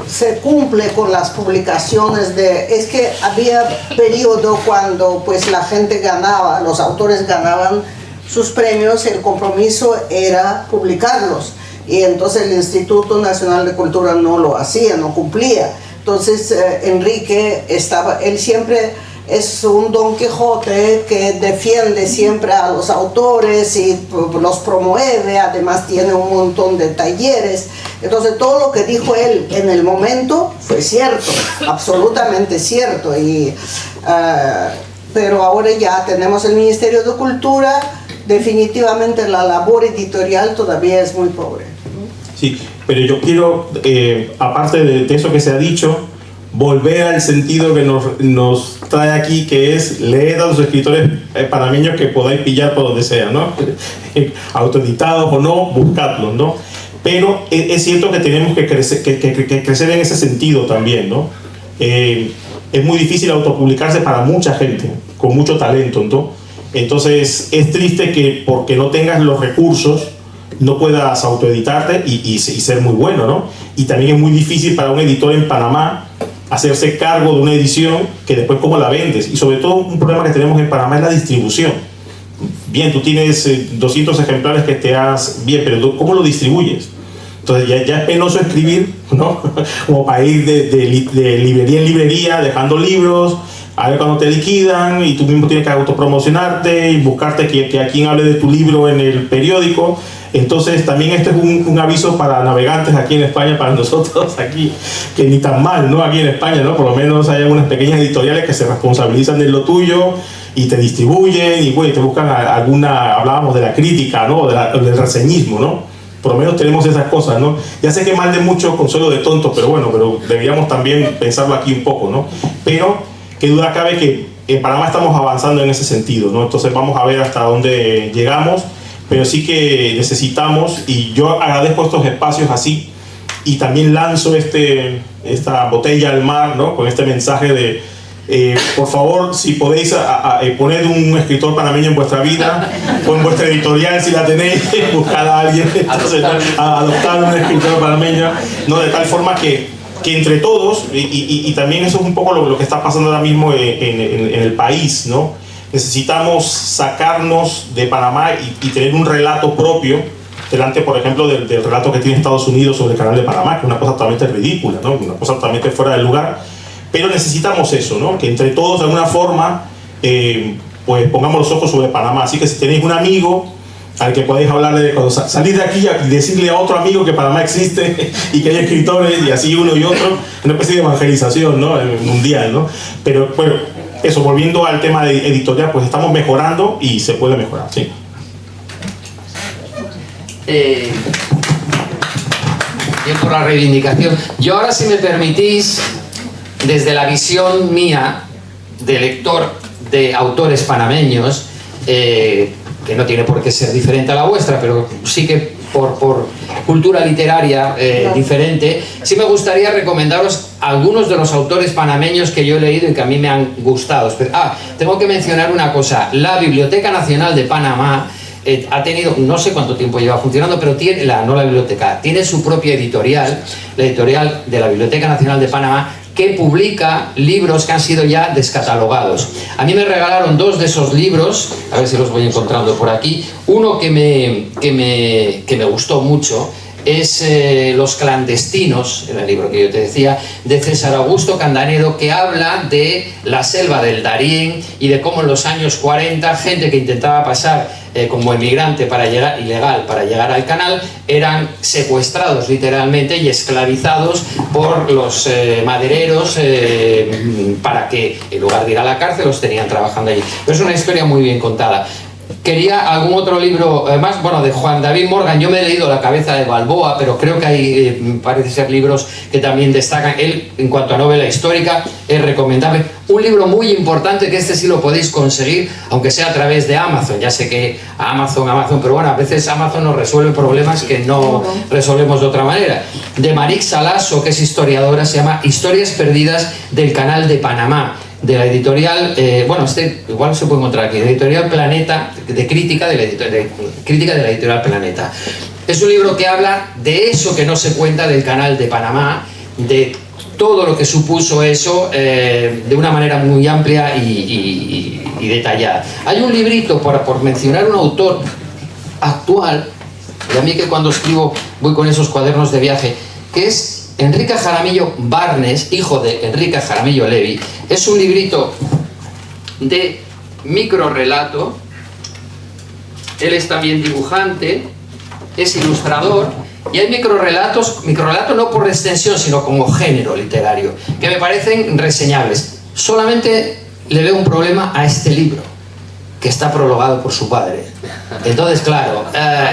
C: se cumple con las publicaciones es que había periodo cuando pues la gente ganaba, los autores ganaban sus premios, el compromiso era publicarlos y entonces el Instituto Nacional de Cultura no lo hacía, no cumplía. Entonces Enrique él siempre es un Don Quijote que defiende siempre a los autores y los promueve, además tiene un montón de talleres. Entonces todo lo que dijo él en el momento fue cierto, absolutamente cierto. Pero ahora ya tenemos el Ministerio de Cultura, definitivamente la labor editorial todavía es muy pobre.
B: Sí, pero yo quiero, aparte de eso que se ha dicho, volver al sentido que nos trae aquí, que es leer a los escritores panameños que podáis pillar por donde sea, ¿no? Autoeditados o no, buscadlos, ¿no? Pero es cierto que tenemos que crecer en ese sentido también, ¿no? Es muy difícil autopublicarse para mucha gente, con mucho talento, ¿no? Entonces es triste que porque no tengas los recursos no puedas autoeditarte y ser muy bueno, ¿no? Y también es muy difícil para un editor en Panamá hacerse cargo de una edición que después cómo la vendes. Y sobre todo un problema que tenemos en Panamá es la distribución. Bien, tú tienes 200 ejemplares que te has... Bien, pero ¿cómo lo distribuyes? Entonces ya es penoso escribir ¿no? Como para ir de librería en librería, dejando libros, a ver cuando te liquidan, y tú mismo tienes que autopromocionarte y buscarte que a quien hable de tu libro en el periódico. Entonces también este es un aviso para navegantes aquí en España, para nosotros aquí, que ni tan mal, ¿no? Aquí en España, ¿no? Por lo menos hay algunas pequeñas editoriales que se responsabilizan de lo tuyo y te distribuyen y, bueno, te buscan hablábamos de la crítica, ¿no? Del reseñismo, ¿no? Por lo menos tenemos esas cosas, ¿no? Ya sé que mal de mucho consuelo de tontos, pero bueno, pero deberíamos también pensarlo aquí un poco, ¿no? Pero qué duda cabe que en Panamá estamos avanzando en ese sentido, ¿no? Entonces vamos a ver hasta dónde llegamos, pero sí que necesitamos, y yo agradezco estos espacios así, y también lanzo esta botella al mar, ¿no? Con este mensaje de por favor, si podéis poner un escritor panameño en vuestra vida o en vuestra editorial, si la tenéis, buscar a alguien, entonces, adoptar un escritor panameño, ¿no? De tal forma que entre todos, y también eso es un poco lo que está pasando ahora mismo en el país, ¿no? Necesitamos sacarnos de Panamá y tener un relato propio delante, por ejemplo, del relato que tiene Estados Unidos sobre el Canal de Panamá, que es una cosa totalmente ridícula, ¿no? Una cosa totalmente fuera del lugar. Pero necesitamos eso, ¿no? Que entre todos, de alguna forma, pues pongamos los ojos sobre Panamá. Así que si tenéis un amigo al que podéis hablarle, cuando salís de aquí, y decirle a otro amigo que Panamá existe y que hay escritores, y así uno y otro, una especie de evangelización, ¿no? Mundial, ¿no? Pero bueno, eso, volviendo al tema de editorial, pues estamos mejorando y se puede mejorar, sí.
A: Bien por la reivindicación. Yo ahora, si me permitís, desde la visión mía de lector de autores panameños, que no tiene por qué ser diferente a la vuestra, pero sí que por cultura literaria diferente, sí me gustaría recomendaros algunos de los autores panameños que yo he leído y que a mí me han gustado. Tengo que mencionar una cosa. La Biblioteca Nacional de Panamá ha tenido, no sé cuánto tiempo lleva funcionando, pero tiene, no la biblioteca, tiene su propia editorial, la editorial de la Biblioteca Nacional de Panamá, que publica libros que han sido ya descatalogados. A mí me regalaron 2 de esos libros, a ver si los voy encontrando por aquí. Uno que me gustó mucho es Los clandestinos, el libro que yo te decía, de César Augusto Candanedo, que habla de la selva del Darién y de cómo en los años 40 gente que intentaba pasar como emigrante ilegal para llegar al canal eran secuestrados literalmente y esclavizados por los madereros para que en lugar de ir a la cárcel los tenían trabajando allí. Pero es una historia muy bien contada. Quería algún otro libro más, bueno, de Juan David Morgan. Yo me he leído La cabeza de Balboa, pero creo que hay, parece ser, libros que también destacan. Él, en cuanto a novela histórica, es recomendable. Un libro muy importante, que este sí lo podéis conseguir, aunque sea a través de Amazon. Ya sé que Amazon, pero bueno, a veces Amazon nos resuelve problemas que no resolvemos de otra manera. De Maric Salaso, que es historiadora, se llama Historias perdidas del Canal de Panamá, de la editorial, igual se puede encontrar aquí, de editorial Planeta, de crítica de la editorial Planeta. Es un libro que habla de eso que no se cuenta del Canal de Panamá, de todo lo que supuso eso, de una manera muy amplia y detallada. Hay un librito, por mencionar un autor actual, y a mí que cuando escribo voy con esos cuadernos de viaje, que es Enrique Jaramillo Barnes, hijo de Enrique Jaramillo Levi. Es un librito de microrrelato. Él es también dibujante, es ilustrador, y hay microrrelato no por extensión, sino como género literario, que me parecen reseñables. Solamente le veo un problema a este libro, que está prologado por su padre. Entonces, claro,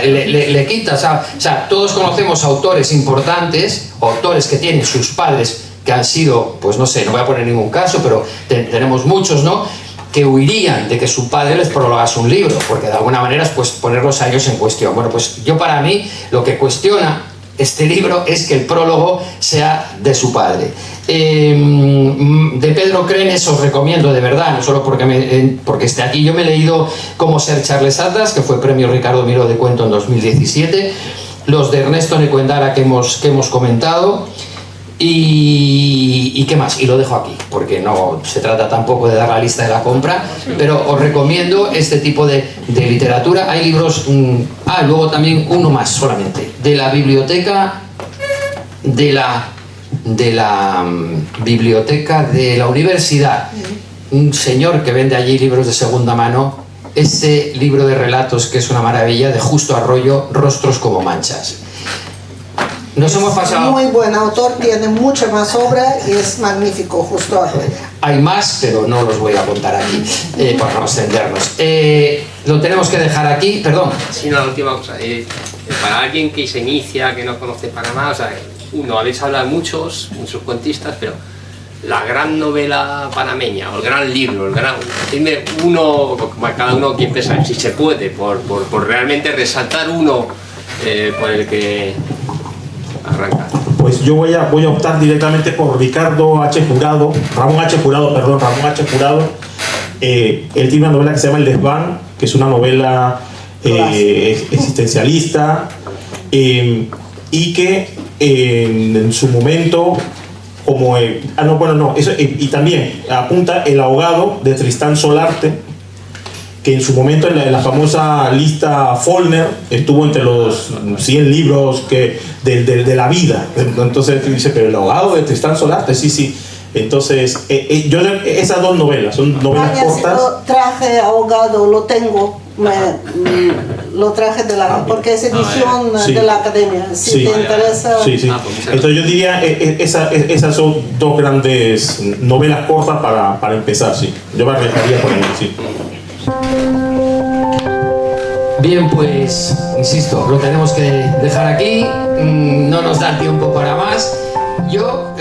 A: le quita, o sea, todos conocemos autores importantes, autores que tienen sus padres que han sido, pues no sé, no voy a poner ningún caso, pero tenemos muchos, ¿no?, que huirían de que su padre les prologase un libro, porque de alguna manera es pues ponerlos a ellos en cuestión. Bueno, pues yo, para mí, lo que cuestiona este libro es que el prólogo sea de su padre. De Pedro Crenes os recomiendo, de verdad, no solo porque esté aquí. Yo me he leído Cómo ser Charles Atlas, que fue premio Ricardo Miró de cuento en 2017, los de Ernesto Necuendara que hemos comentado, y qué más, y lo dejo aquí porque no se trata tampoco de dar la lista de la compra, pero os recomiendo este tipo de literatura. Hay libros, luego también uno más solamente, de la biblioteca de la biblioteca de la universidad, un señor que vende allí libros de segunda mano, ese libro de relatos que es una maravilla, de Justo Arroyo, Rostros como manchas. Nos hemos pasado...
C: Muy buen autor, tiene mucha más obra y es magnífico, Justo Arroyo.
A: Hay más, pero no los voy a contar aquí, para no extendernos. Lo tenemos que dejar aquí, perdón.
D: Sí, una última cosa. Para alguien que se inicia, que no conoce Panamá, o sea, habéis hablado muchos cuentistas, pero la gran novela panameña, o el gran libro, dime uno, cada uno que empieza, si se puede, por realmente resaltar uno por el que arrancar.
B: Pues yo voy a optar directamente por Ramón H. Jurado. Él tiene una novela que se llama El Desván, que es una novela existencialista, y que en su momento, como y también apunta El ahogado de Tristán Solarte, que en su momento en la famosa lista Follner estuvo entre los 100 libros de la vida. Entonces dice, pero El ahogado de Tristán Solarte, sí. Entonces, esas dos novelas, son novelas cortas.
C: Lo traje ahogado, lo tengo, lo traje porque es edición de la academia, si te interesa.
B: Sí. Entonces yo diría, esas son dos grandes novelas cortas para empezar, sí. Yo me arriesgaría por ahí, sí.
A: Bien, pues, insisto, lo tenemos que dejar aquí, no nos da tiempo para más. Yo...